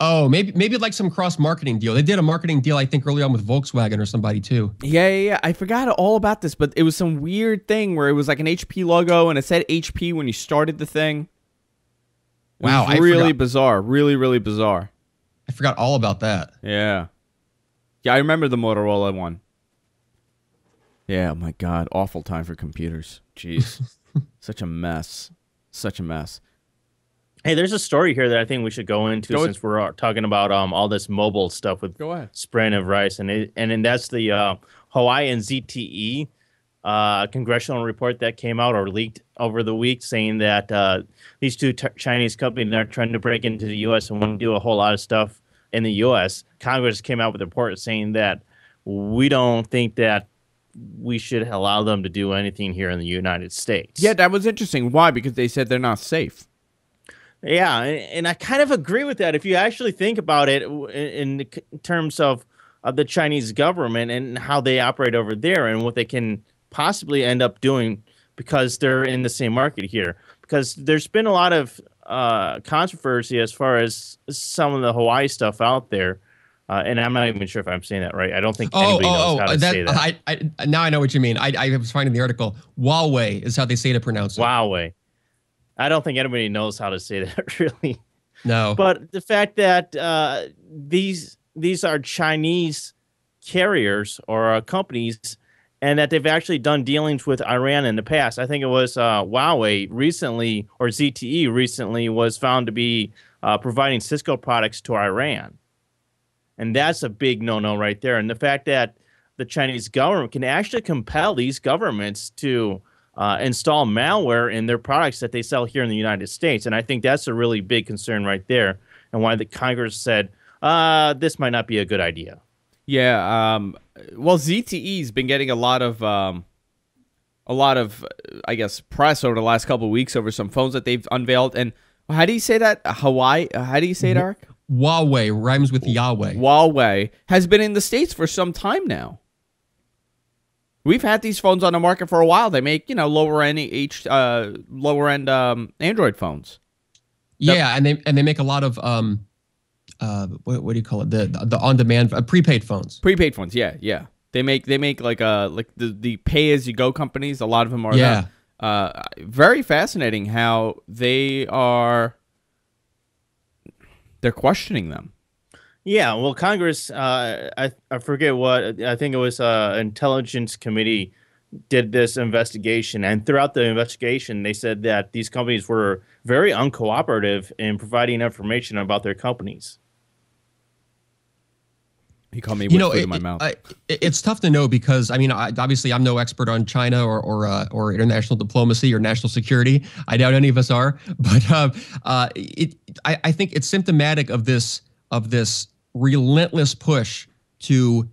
Oh, maybe like some cross marketing deal. They did a marketing deal, I think, early on with Volkswagen or somebody too. Yeah. I forgot all about this, but it was some weird thing where it was like an HP logo and it said HP when you started the thing. It Wow, was I really forgot. bizarre. Really bizarre. I forgot all about that. Yeah, I remember the Motorola one. Yeah, oh my God, awful time for computers. Jeez, such a mess. Hey, there's a story here that I think we should go into Go since we're talking about all this mobile stuff with Go ahead. Sprint and Rice, and then that's the Hawaii and ZTE congressional report that came out or leaked over the week, saying that these two Chinese companies are trying to break into the U.S. and want to do a whole lot of stuff in the U.S. Congress came out with a report saying that we don't think that we should allow them to do anything here in the United States. Yeah, that was interesting. Why? Because they said they're not safe. Yeah, and I kind of agree with that. If you actually think about it in terms of the Chinese government and how they operate over there and what they can possibly end up doing because they're in the same market here. Because there's been a lot of controversy as far as some of the Hawaii stuff out there. And I'm not even sure if I'm saying that right. I don't think anybody knows how to say that. I now I know what you mean. I was finding the article. Huawei is how they say to pronounce it. Huawei. I don't think anybody knows how to say that, really. No. But the fact that these are Chinese carriers or companies, and that they've actually done dealings with Iran in the past. I think it was Huawei recently, or ZTE recently, was found to be providing Cisco products to Iran. And that's a big no-no right there. And the fact that the Chinese government can actually compel these governments to install malware in their products that they sell here in the United States. And I think that's a really big concern right there, and why the Congress said, this might not be a good idea. Yeah, well, ZTE's been getting a lot of I guess press over the last couple of weeks over some phones that they've unveiled. And how do you say that? Hawaii? How do you say it, Eric? Huawei rhymes with Yahweh. Huawei has been in the States for some time now. We've had these phones on the market for a while. They make, lower end Android phones. Yeah, and they make a lot of what do you call it? The on demand prepaid phones. Prepaid phones, yeah. They make like the pay as you go companies. A lot of them are Yeah. that. Very fascinating how they're questioning them. Yeah, well, Congress, I forget what, I think it was Intelligence Committee did this investigation, and throughout the investigation, they said that these companies were very uncooperative in providing information about their companies. He called me with food in my mouth. It's tough to know because obviously I'm no expert on China or international diplomacy or national security. I doubt any of us are, but I think it's symptomatic of this relentless push to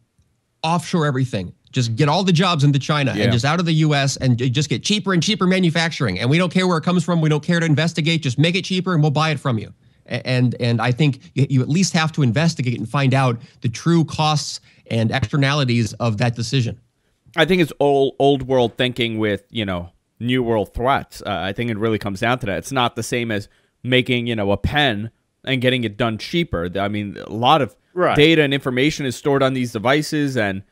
offshore everything. Just get all the jobs into China and just out of the U.S. and just get cheaper and cheaper manufacturing. And we don't care where it comes from. We don't care to investigate. Just make it cheaper and we'll buy it from you. And I think you at least have to investigate and find out the true costs and externalities of that decision. I think it's old world thinking with, new world threats. I think it really comes down to that. It's not the same as making, a pen and getting it done cheaper. I mean, a lot of data and information is stored on these devices, and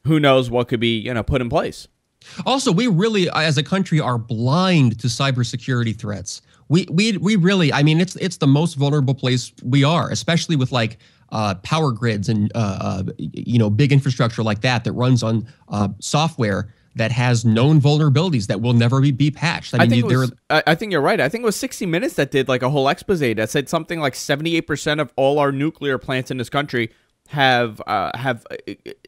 who knows what could be, put in place. Also, we really, as a country, are blind to cybersecurity threats. We really, it's the most vulnerable place we are, especially with power grids and big infrastructure like that runs on software that has known vulnerabilities that will never be patched. I think you're right. I think it was 60 Minutes that did a whole expose that said something like 78% of all our nuclear plants in this country have absolutely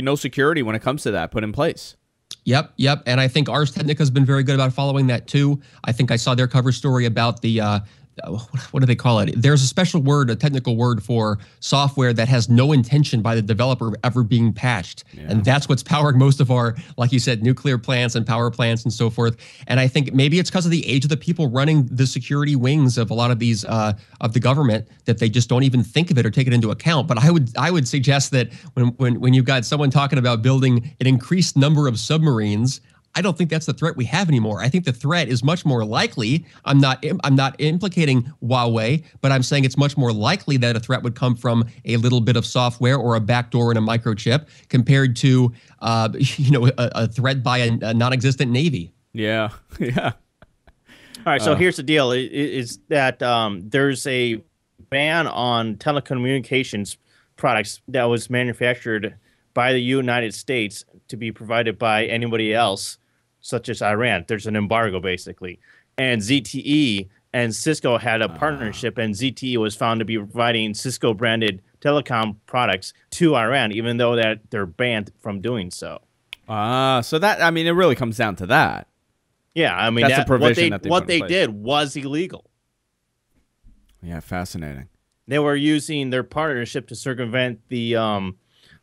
no security when it comes to that put in place. Yep. And I think Ars Technica has been very good about following that too. I think I saw their cover story about the what do they call it? There's a special word, a technical word for software that has no intention by the developer ever being patched. Yeah. And that's what's powering most of our, like you said, nuclear plants and power plants and so forth. And I think maybe it's because of the age of the people running the security wings of a lot of these of the government that they just don't even think of it or take it into account. But I would suggest that when you've got someone talking about building an increased number of submarines, I don't think that's the threat we have anymore. I think the threat is much more likely. I'm not implicating Huawei, but I'm saying it's much more likely that a threat would come from a little bit of software or a backdoor in a microchip compared to a threat by a non-existent Navy. Yeah. All right, so here's the deal: is that there's a ban on telecommunications products that was manufactured by the United States to be provided by anybody else, such as Iran. There's an embargo, basically. And ZTE and Cisco had a partnership, and ZTE was found to be providing Cisco-branded telecom products to Iran, even though that they're banned from doing so. So that, it really comes down to that. Yeah, that's a provision what they did was illegal. Yeah, fascinating. They were using their partnership to circumvent the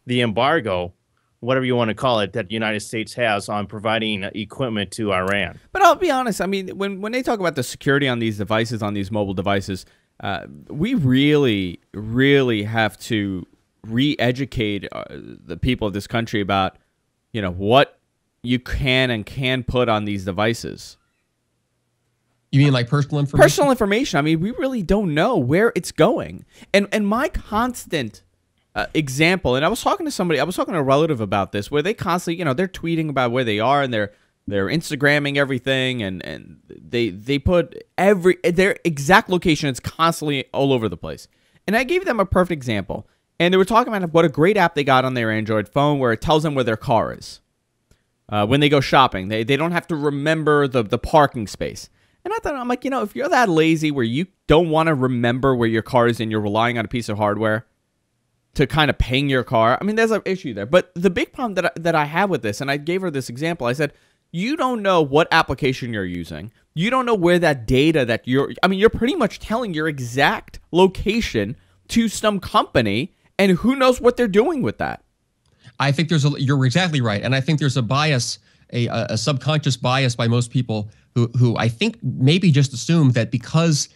embargo, whatever you want to call it, that the United States has on providing equipment to Iran. But I'll be honest, when they talk about the security on these devices, on these mobile devices, we really, really have to re-educate the people of this country about, what you can and can put on these devices. You mean like personal information? Personal information. We really don't know where it's going. And my constant example, and I was talking to a relative about this, where they constantly, they're tweeting about where they are, and they're Instagramming everything, and they put their exact location is constantly all over the place. And I gave them a perfect example, and they were talking about what a great app they got on their Android phone where it tells them where their car is. When they go shopping, they don't have to remember the parking space. And I thought, I'm like, if you're that lazy where you don't want to remember where your car is and you're relying on a piece of hardware to kind of ping your car, there's an issue there. But the big problem that I have with this, and I gave her this example, I said, you don't know what application you're using. You don't know where that data that you're pretty much telling your exact location to some company, And who knows what they're doing with that? I think you're exactly right. And I think there's a bias, a subconscious bias by most people who I think maybe just assume that because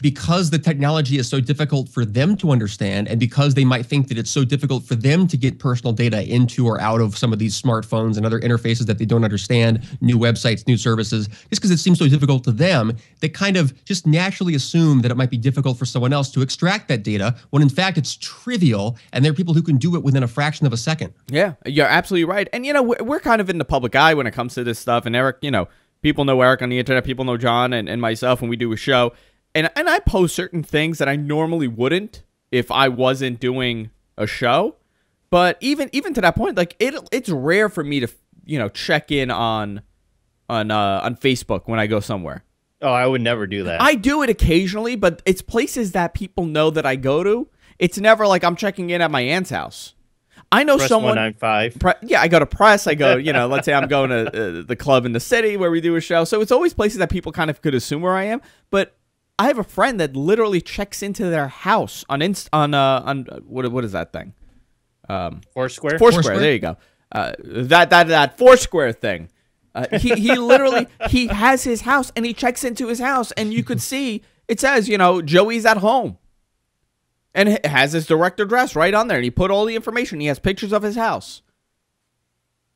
the technology is so difficult for them to understand, and because they might think that it's so difficult for them to get personal data into or out of some of these smartphones and other interfaces that they don't understand, new websites, new services, just because it seems so difficult to them, they kind of just naturally assume that it might be difficult for someone else to extract that data, when in fact it's trivial, and there are people who can do it within a fraction of a second. Yeah, you're absolutely right. And, we're kind of in the public eye when it comes to this stuff. And Eric, people know Eric on the internet, people know John and myself when we do a show. And I post certain things that I normally wouldn't if I wasn't doing a show. But even to that point, like it's rare for me to check in on Facebook when I go somewhere. Oh, I would never do that. I do it occasionally, but it's places that people know that I go to. It's never like I'm checking in at my aunt's house. I know Press someone. 195. I go to press. I go, let's say I'm going to the club in the city where we do a show. So it's always places that people kind of could assume where I am. But I have a friend that literally checks into their house on what is that thing? Foursquare. Foursquare. There you go. That Foursquare thing. He literally he has his house and he checks into his house and you could see it says Joey's at home, and it has his direct address right on there. And he put all the information. He has pictures of his house.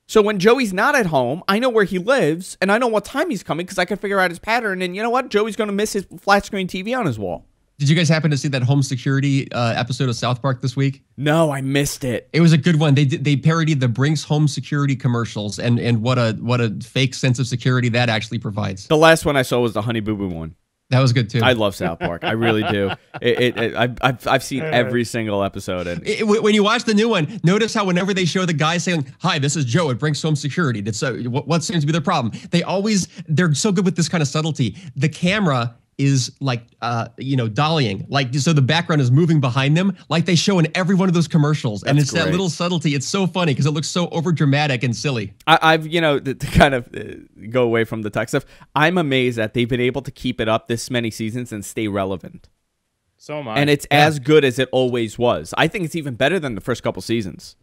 So when Joey's not at home, I know where he lives, and I know what time he's coming because I can figure out his pattern. And you know what? Joey's going to miss his flat screen TV on his wall. Did you guys happen to see that home security episode of South Park this week? No, I missed it. It was a good one. They parodied the Brinks home security commercials, and what a fake sense of security that actually provides. The last one I saw was the Honey Boo Boo one. That was good too. I love South Park. I really do. I've seen every single episode. And when you watch the new one, notice how whenever they show the guy saying, "Hi, this is Joe at Brinks Home Security," that's what seems to be their problem. They're so good with this kind of subtlety. The camera is like dollying, like, so the background is moving behind them, like they show in every one of those commercials. And it's great. That little subtlety. It's so funny because it looks so over dramatic and silly. I've to kind of go away from the tech stuff, I'm amazed that they've been able to keep it up this many seasons and stay relevant. So am I. And it's as good as it always was. I think it's even better than the first couple seasons.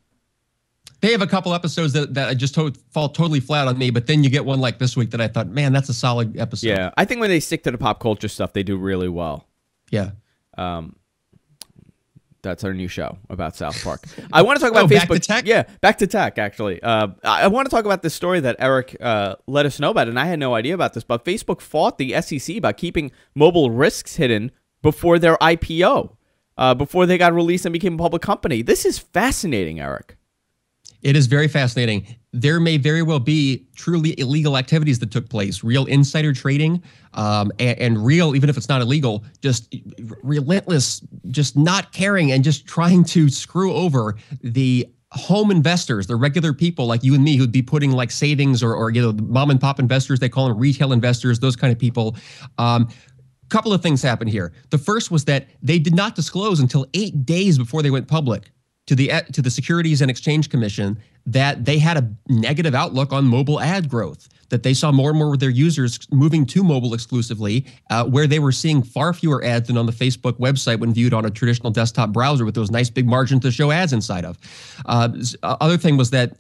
They have a couple episodes that I just fall totally flat on me, but then you get one like this week that I thought, man, that's a solid episode. Yeah, I think when they stick to the pop culture stuff, they do really well. Yeah. That's our new show about South Park. I want to talk about Facebook. Back to tech? Yeah, back to tech, actually. I want to talk about this story that Eric let us know about, and I had no idea about this, but Facebook fought the SEC about keeping mobile risks hidden before their IPO, before they got released and became a public company. This is fascinating, Eric. It is very fascinating. There may very well be truly illegal activities that took place, real insider trading, and real, even if it's not illegal, just relentless, just not caring and just trying to screw over the home investors, the regular people like you and me who'd be putting like savings or mom and pop investors, they call them retail investors, those kind of people. Couple of things happened here. The first was that they did not disclose until 8 days before they went public to the Securities and Exchange Commission that they had a negative outlook on mobile ad growth, that they saw more and more of their users moving to mobile exclusively, where they were seeing far fewer ads than on the Facebook website when viewed on a traditional desktop browser with those nice big margins to show ads inside of. Other thing was that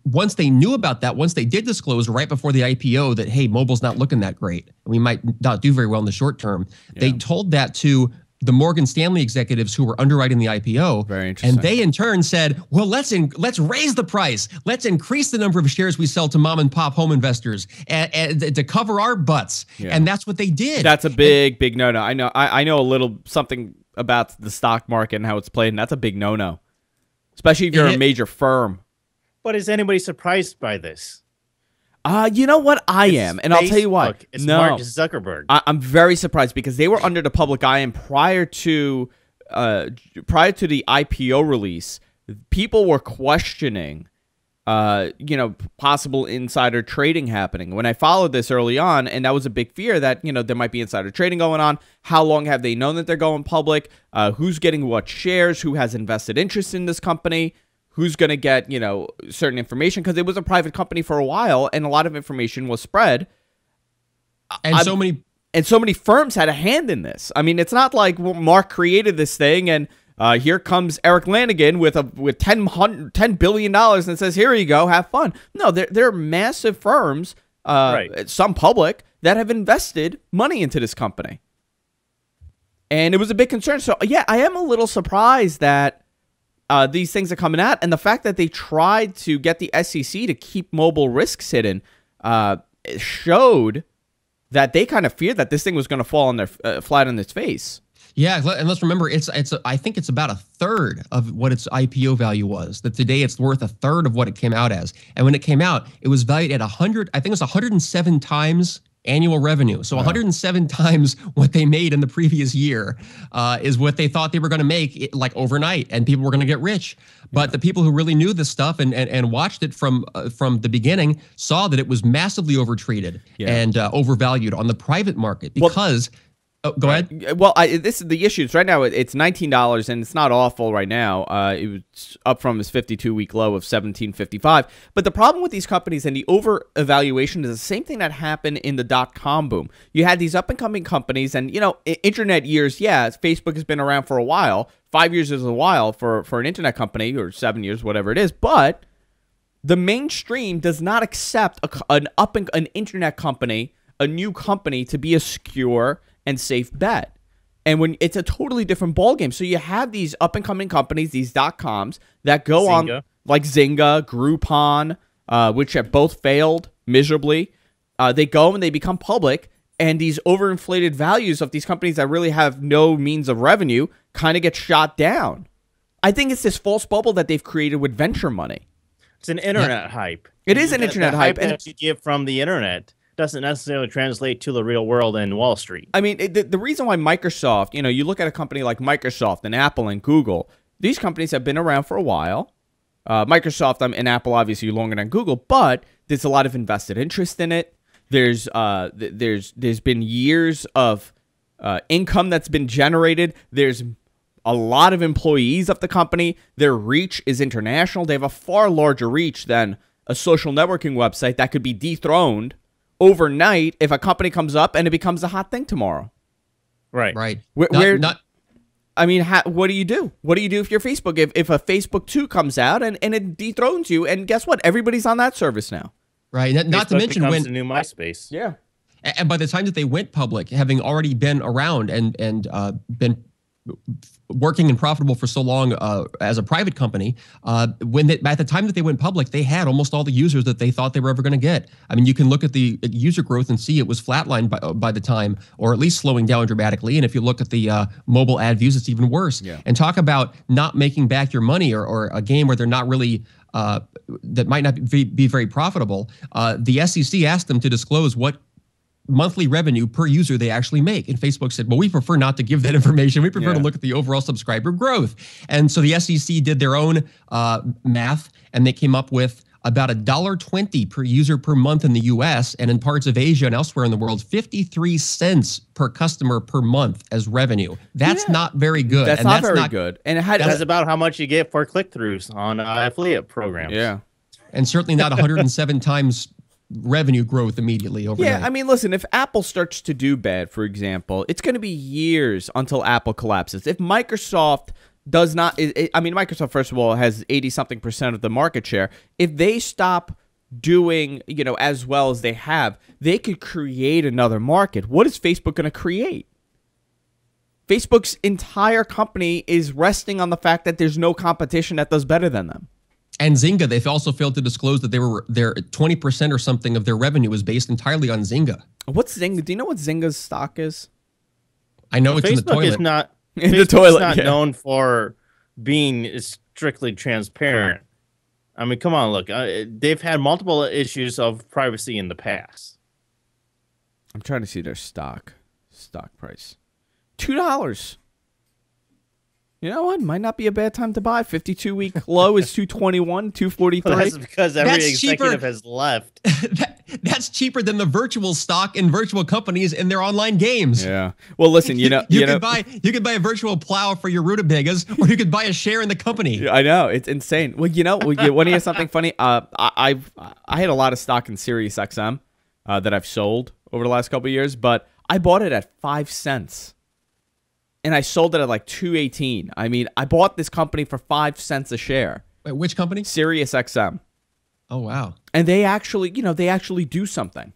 once they knew about that, once they did disclose right before the IPO that, hey, mobile's not looking that great, we might not do very well in the short term, they told that to the Morgan Stanley executives who were underwriting the IPO. Very interesting. And they in turn said, well, let's raise the price. Let's increase the number of shares we sell to mom and pop home investors and to cover our butts. Yeah. And that's what they did. That's a big no-no. I know a little something about the stock market and how it's played, and that's a big no-no, especially if you're a major firm. But is anybody surprised by this? You know what? I am, and I'll tell you why. It's Mark Zuckerberg. I'm very surprised because they were under the public eye, and prior to the IPO release, people were questioning, possible insider trading happening. When I followed this early on, and that was a big fear that there might be insider trading going on. How long have they known that they're going public? Who's getting what shares? Who has invested interest in this company? Who's going to get, certain information? Because it was a private company for a while, and a lot of information was spread. And so many firms had a hand in this. I mean, it's not like Mark created this thing and Here comes Eric Lanigan with $10 billion and says, here you go, have fun. No, they're massive firms, some public, that have invested money into this company. And it was a big concern. So, yeah, I am a little surprised that these things are coming out. And the fact that they tried to get the SEC to keep mobile risks hidden showed that they kind of feared that this thing was going to fall on their flat on its face. Yeah, and let's remember, I think it's about a third of what its IPO value was. That today it's worth a third of what it came out as. And when it came out, it was valued at 107 times annual revenue. So 107 times what they made in the previous year is what they thought they were going to make like overnight, and people were going to get rich. But the people who really knew this stuff and watched it from the beginning saw that it was massively overtreated and overvalued on the private market because. Oh, go ahead. Well, this is the issue. Right now, it's $19, and it's not awful right now. It was up from its 52-week low of $17.55. But the problem with these companies and the over-evaluation is the same thing that happened in the dot-com boom. You had these up-and-coming companies, and, internet years, Facebook has been around for a while. 5 years is a while for an internet company, or 7 years, whatever it is. But the mainstream does not accept an internet company, a new company, to be a secure and safe bet. And when it's a totally different ballgame. So you have these up-and-coming companies, these dot-coms, that go on, like Zynga, Groupon, which have both failed miserably. They go and they become public, and these overinflated values of these companies that really have no means of revenue kind of get shot down. I think it's this false bubble that they've created with venture money. It's an internet hype. It is an internet hype. And that you get from the internet doesn't necessarily translate to the real world and Wall Street. I mean, the reason why Microsoft, you look at a company like Microsoft and Apple and Google, these companies have been around for a while. Microsoft and Apple, obviously, longer than Google, but there's a lot of invested interest in it. There's been years of income that's been generated. There's a lot of employees of the company. Their reach is international. They have a far larger reach than a social networking website that could be dethroned overnight if a company comes up and it becomes a hot thing tomorrow. Right. What do you do? What do you do if you're Facebook? If a Facebook 2 comes out and it dethrones you, and guess what? Everybody's on that service now. Right. Not to mention when the new MySpace. Yeah. And by the time that they went public, having already been around and been working and profitable for so long as a private company, at the time that they went public, they had almost all the users that they thought they were ever going to get. I mean, you can look at the user growth and see it was flatlined by the time, or at least slowing down dramatically. And if you look at the mobile ad views, it's even worse. Yeah. And talk about not making back your money, or a game where they're not really that might not be very profitable. The SEC asked them to disclose what monthly revenue per user they actually make. And Facebook said, well, we prefer not to give that information. We prefer to look at the overall subscriber growth. And so the SEC did their own math, and they came up with about $1.20 per user per month in the US, and in parts of Asia and elsewhere in the world, 53 cents per customer per month as revenue. That's not very good. That's not very good. And that's about how much you get for click-throughs on affiliate programs. Yeah. And certainly not 107 times revenue growth immedially overnight. Yeah, I mean, listen, if Apple starts to do bad, for example, it's going to be years until Apple collapses. If Microsoft does not, Microsoft, first of all, has 80-something% of the market share. If they stop doing, as well as they have, they could create another market. What is Facebook going to create? Facebook's entire company is resting on the fact that there's no competition that does better than them. And Zynga, they've also failed to disclose that their 20% or something of their revenue is based entirely on Zynga. What's Zynga? Do you know what Zynga's stock is? I know it's in the toilet. Is not in the toilet. Not known for being strictly transparent. I mean, come on, look. They've had multiple issues of privacy in the past. I'm trying to see their stock price. $2. You know what? Might not be a bad time to buy. 52-week low is 221, 243. Well, that's because every executive has left. That's cheaper than the virtual stock in virtual companies in their online games. Yeah. Well, listen, you could buy a virtual plow for your rutabagas, or you could buy a share in the company. I know, it's insane. Well, you want to hear something funny? I had a lot of stock in SiriusXM that I've sold over the last couple of years, but I bought it at 5 cents. and I sold it at like $2.18. I mean, I bought this company for 5 cents a share. Wait, which company? SiriusXM. Oh, wow. And they actually, they actually do something.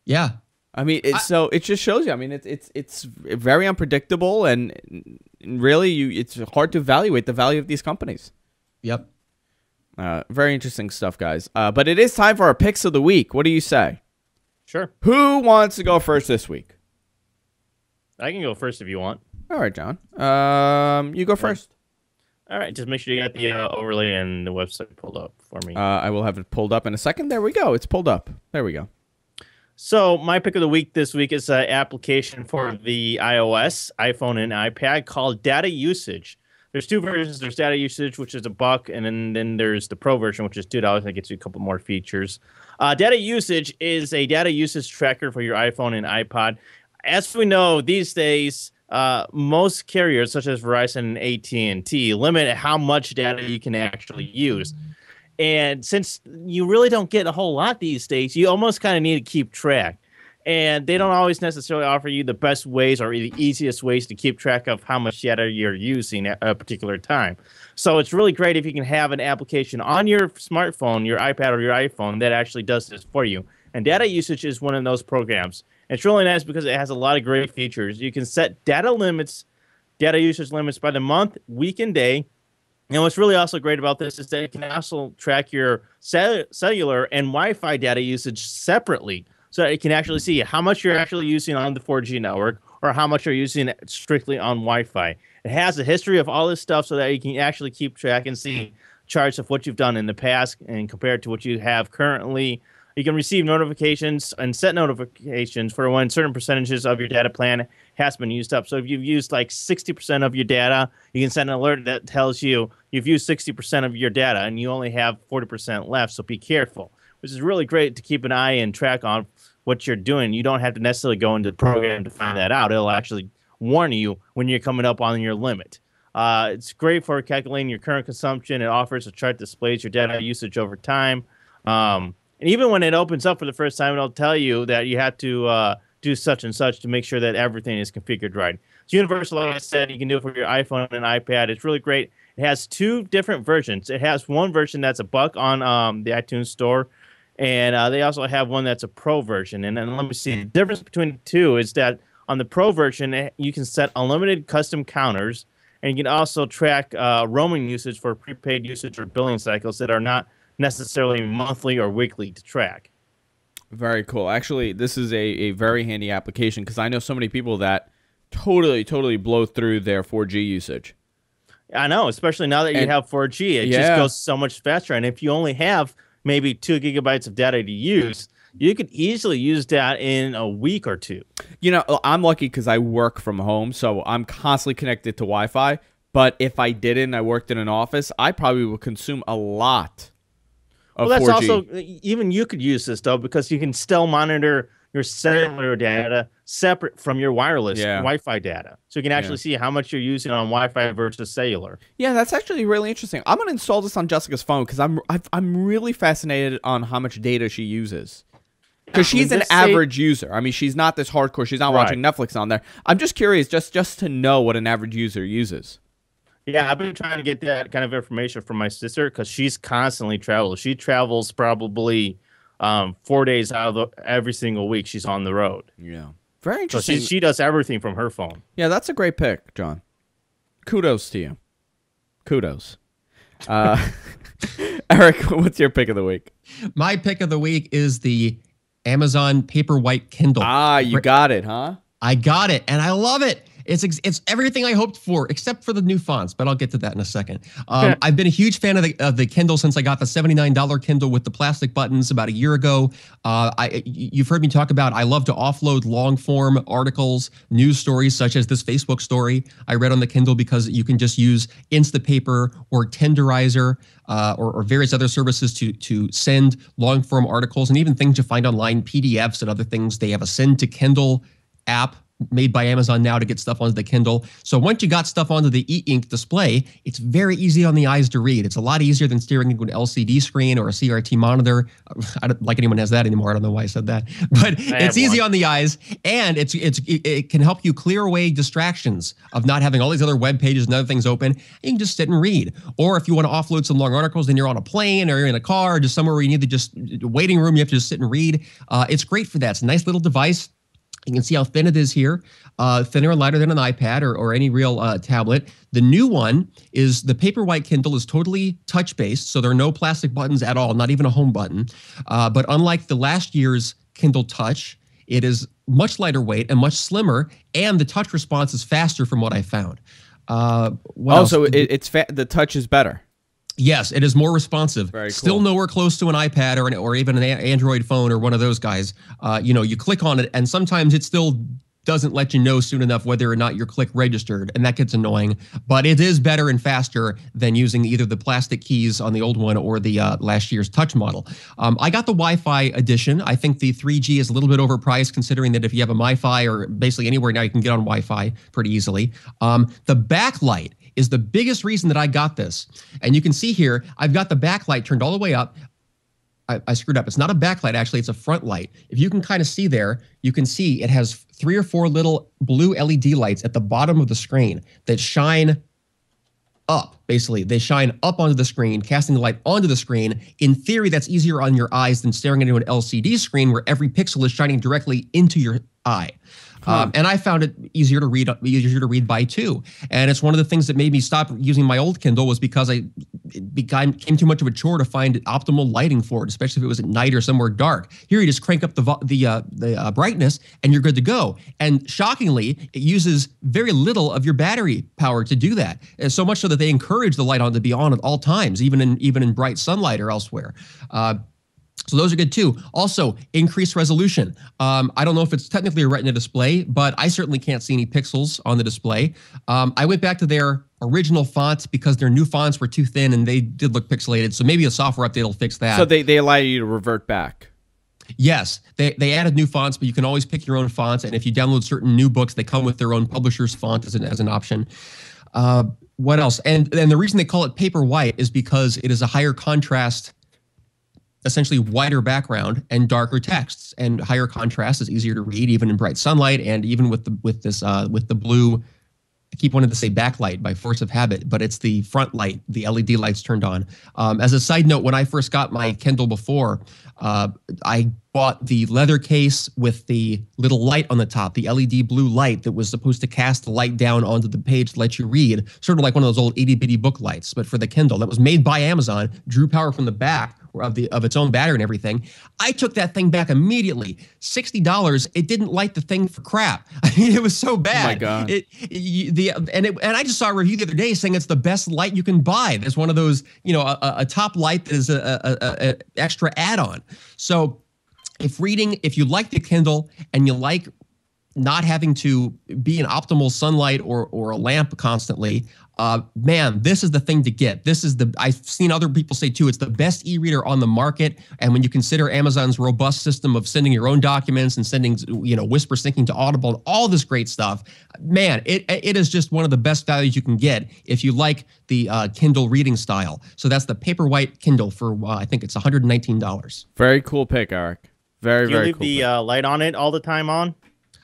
Yeah. I mean, so it just shows you. I mean, it's very unpredictable, and really, it's hard to evaluate the value of these companies. Yep. Very interesting stuff, guys. But it is time for our picks of the week. What do you say? Sure. Who wants to go first this week? I can go first if you want. All right, John. You go first. All right, just make sure you got the overlay and the website pulled up for me. I will have it pulled up in a second. There we go. It's pulled up. There we go. So my pick of the week this week is an application for the iOS, iPhone, and iPad called Data Usage. There's two versions. There's Data Usage, which is $1, and then there's the Pro version, which is $2. That gets you a couple more features. Data Usage is a data usage tracker for your iPhone and iPod. As we know, these days, most carriers, such as Verizon and AT&T, limit how much data you can actually use. And since you really don't get a whole lot these days, you almost kind of need to keep track. And they don't always necessarily offer you the best ways or the easiest ways to keep track of how much data you're using at a particular time. So it's really great if you can have an application on your smartphone, your iPad, or your iPhone that actually does this for you. And Data Usage is one of those programs. It's really nice because it has a lot of great features. You can set data usage limits by the month, week, and day. And what's really also great about this is that it can also track your cellular and Wi-Fi data usage separately, so that it can actually see how much you're actually using on the 4G network or how much you're using strictly on Wi-Fi. It has a history of all this stuff so that you can actually keep track and see charts of what you've done in the past and compared to what you have currently. You can receive notifications and set notifications for when certain percentages of your data plan has been used up. So if you've used like 60% of your data, you can send an alert that tells you you've used 60% of your data and you only have 40% left. So be careful, which is really great to keep an eye and track on what you're doing. You don't have to necessarily go into the program to find that out. It'll actually warn you when you're coming up on your limit. It's great for calculating your current consumption. It offers a chart that displays your data usage over time. And even when it opens up for the first time, it'll tell you that you have to do such and such to make sure that everything is configured right. It's universal, like I said. You can do it for your iPhone and iPad. It's really great. It has two different versions. It has one version that's $1 on the iTunes Store, and they also have one that's a Pro version. And then let me see. The difference between the two is that on the Pro version, you can set unlimited custom counters, and you can also track roaming usage for prepaid usage or billing cycles that are not necessarily monthly or weekly to track. Very cool. Actually, this is a very handy application because I know so many people that totally blow through their 4G usage. I know, especially now that you have 4G. It just goes so much faster. And if you only have maybe 2 gigabytes of data to use, you could easily use that in a week or two. You know, I'm lucky because I work from home, so I'm constantly connected to Wi-Fi. But if I didn't, I worked in an office, I probably would consume a lot. Well, that's 4G. Also, even you could use this, though, because you can still monitor your cellular data separate from your wireless Wi-Fi data. So you can actually see how much you're using on Wi-Fi versus cellular. Yeah, that's actually really interesting. I'm going to install this on Jessica's phone because I'm really fascinated on how much data she uses. Because she's an average user. I mean, she's not this hardcore. She's not watching Netflix on there. I'm just curious just to know what an average user uses. Yeah, I've been trying to get that kind of information from my sister because she's constantly travels. She travels probably 4 days out of every single week. She's on the road. Yeah, very interesting. So she does everything from her phone. Yeah, that's a great pick, John. Kudos to you. Kudos. Eric, what's your pick of the week? My pick of the week is the Amazon Paperwhite Kindle. Ah, you got it, huh? I got it, and I love it. It's everything I hoped for, except for the new fonts, but I'll get to that in a second. I've been a huge fan of the Kindle since I got the $79 Kindle with the plastic buttons about a year ago. You've heard me talk about I love to offload long-form articles, news stories, such as this Facebook story I read on the Kindle because you can just use Instapaper or Tenderizer or various other services to send long-form articles and even things you find online, PDFs and other things. They have a Send to Kindle app made by Amazon now to get stuff onto the Kindle. So once you got stuff onto the e-ink display, it's very easy on the eyes to read. It's a lot easier than staring into an LCD screen or a CRT monitor. I don't like anyone has that anymore. I don't know why I said that, but it's easy on the eyes, and it can help you clear away distractions of not having all these other web pages and other things open. You can just sit and read. Or if you want to offload some long articles, then you're on a plane or you're in a car or just somewhere where you need to just waiting room, you have to just sit and read. It's great for that. It's a nice little device. You can see how thin it is here, thinner and lighter than an iPad or any real tablet. The new one is the Paperwhite Kindle is totally touch-based, so there are no plastic buttons at all, not even a home button. But unlike the last year's Kindle Touch, it is much lighter weight and much slimmer, and the touch response is faster from what I found. Also, the touch is better. Yes, it is more responsive. Very cool. Still nowhere close to an iPad or even an Android phone or one of those guys. You click on it, and sometimes it still doesn't let you know soon enough whether or not your click registered, and that gets annoying. But it is better and faster than using either the plastic keys on the old one or the last year's Touch model. I got the Wi-Fi edition. I think the 3G is a little bit overpriced, considering that if you have a MiFi or basically anywhere now, you can get on Wi-Fi pretty easily. The backlight is the biggest reason that I got this. And you can see here, I've got the backlight turned all the way up. I screwed up. It's not a backlight, actually. It's a front light. If you can kind of see there, you can see it has 3 or 4 little blue LED lights at the bottom of the screen that shine up. Basically, they shine up onto the screen, casting the light onto the screen. In theory, that's easier on your eyes than staring into an LCD screen where every pixel is shining directly into your eye. And I found it easier to read by too. And it's one of the things that made me stop using my old Kindle was because it became too much of a chore to find optimal lighting for it, especially if it was at night or somewhere dark. Here you just crank up the brightness and you're good to go. And shockingly, it uses very little of your battery power to do that. And so much so that they encourage the light on to be on at all times, even in bright sunlight or elsewhere. So those are good too. Also, increased resolution. I don't know if it's technically a Retina display, but I certainly can't see any pixels on the display. I went back to their original fonts because their new fonts were too thin and they did look pixelated. So maybe a software update will fix that. So they allow you to revert back. Yes, they added new fonts, but you can always pick your own fonts. And if you download certain new books, they come with their own publisher's font as an option. What else? And the reason they call it Paperwhite is because it is a higher contrast, essentially wider background and darker texts, and higher contrast is easier to read even in bright sunlight, and even with the blue. I keep wanting to say backlight by force of habit, but it's the front light, the LED lights turned on. As a side note, when I first got my Kindle before, I bought the leather case with the little light on the top, the LED blue light that was supposed to cast the light down onto the page to let you read, sort of like one of those old itty-bitty book lights, but for the Kindle. That was made by Amazon, drew power from the back of its own battery and everything. I took that thing back immediately. $60. It didn't light the thing for crap. I mean, it was so bad. Oh my God. And I just saw a review the other day saying it's the best light you can buy. There's one of those, a top light that is a extra add-on. So if you like the Kindle and you like not having to be in optimal sunlight or a lamp constantly, man, this is the thing to get. I've seen other people say too, it's the best e-reader on the market. And when you consider Amazon's robust system of sending your own documents and sending, whisper syncing to Audible and all this great stuff, man, it is just one of the best values you can get if you like the Kindle reading style. So that's the Paperwhite Kindle for, I think it's $119. Very cool pick, Eric. Very, very cool. Do you leave the light on it all the time on?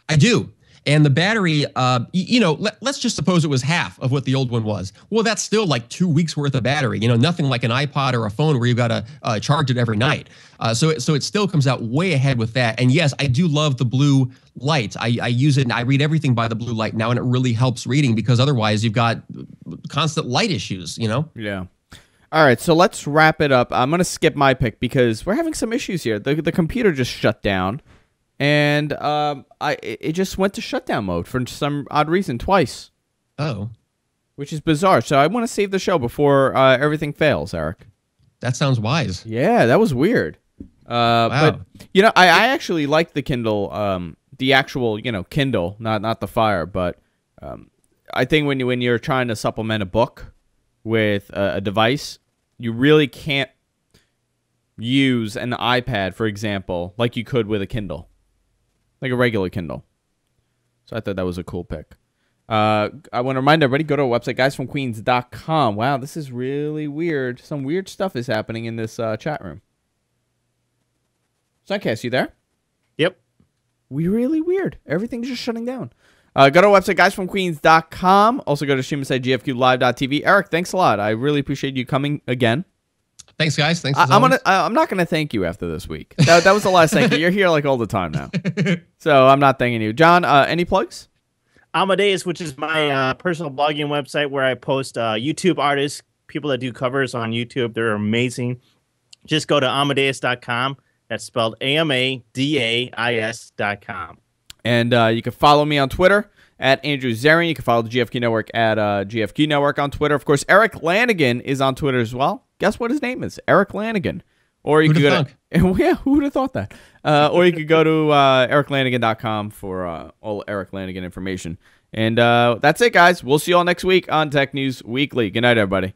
I do. And the battery, let's just suppose it was half of what the old one was. Well, that's still like 2 weeks worth of battery. Nothing like an iPod or a phone where you've got to charge it every night. So it still comes out way ahead with that. And yes, I do love the blue light. I use it and I read everything by the blue light now, and it really helps reading because otherwise you've got constant light issues, Yeah. All right, so let's wrap it up. I'm going to skip my pick because we're having some issues here. The computer just shut down. And it just went to shutdown mode for some odd reason twice. Oh. Which is bizarre. So I want to save the show before everything fails, Eric. That sounds wise. Yeah, that was weird. Wow. But, I actually like the Kindle, the actual, Kindle, not the Fire. But I think when you're trying to supplement a book with a device, you really can't use an iPad, for example, like you could with a Kindle. Like a regular Kindle. So I thought that was a cool pick. I want to remind everybody, go to our website, guysfromqueens.com. Wow, this is really weird. Some weird stuff is happening in this chat room. Suncast, you there? Yep. Really weird. Everything's just shutting down. Go to our website, guysfromqueens.com. Also go to stream site gfqlive.tv. Eric, thanks a lot. I really appreciate you coming again. Thanks, guys. Thanks. I'm not gonna thank you after this week. That was the last thank you. You're here like all the time now, so I'm not thanking you. John, any plugs? Amadeus, which is my personal blogging website where I post YouTube artists, people that do covers on YouTube. They're amazing. Just go to Amadeus.com. That's spelled AMADAIS.com. And you can follow me on Twitter at Andrew Zarian. You can follow the GFQ Network at GFQ Network on Twitter. Of course, Eric Lanigan is on Twitter as well. Guess what his name is? Eric Lanigan. Or you could go to, yeah, who would have thought that? Or you could go to ericlanigan.com for all Eric Lanigan information. And that's it, guys. We'll see you all next week on Tech News Weekly. Good night, everybody.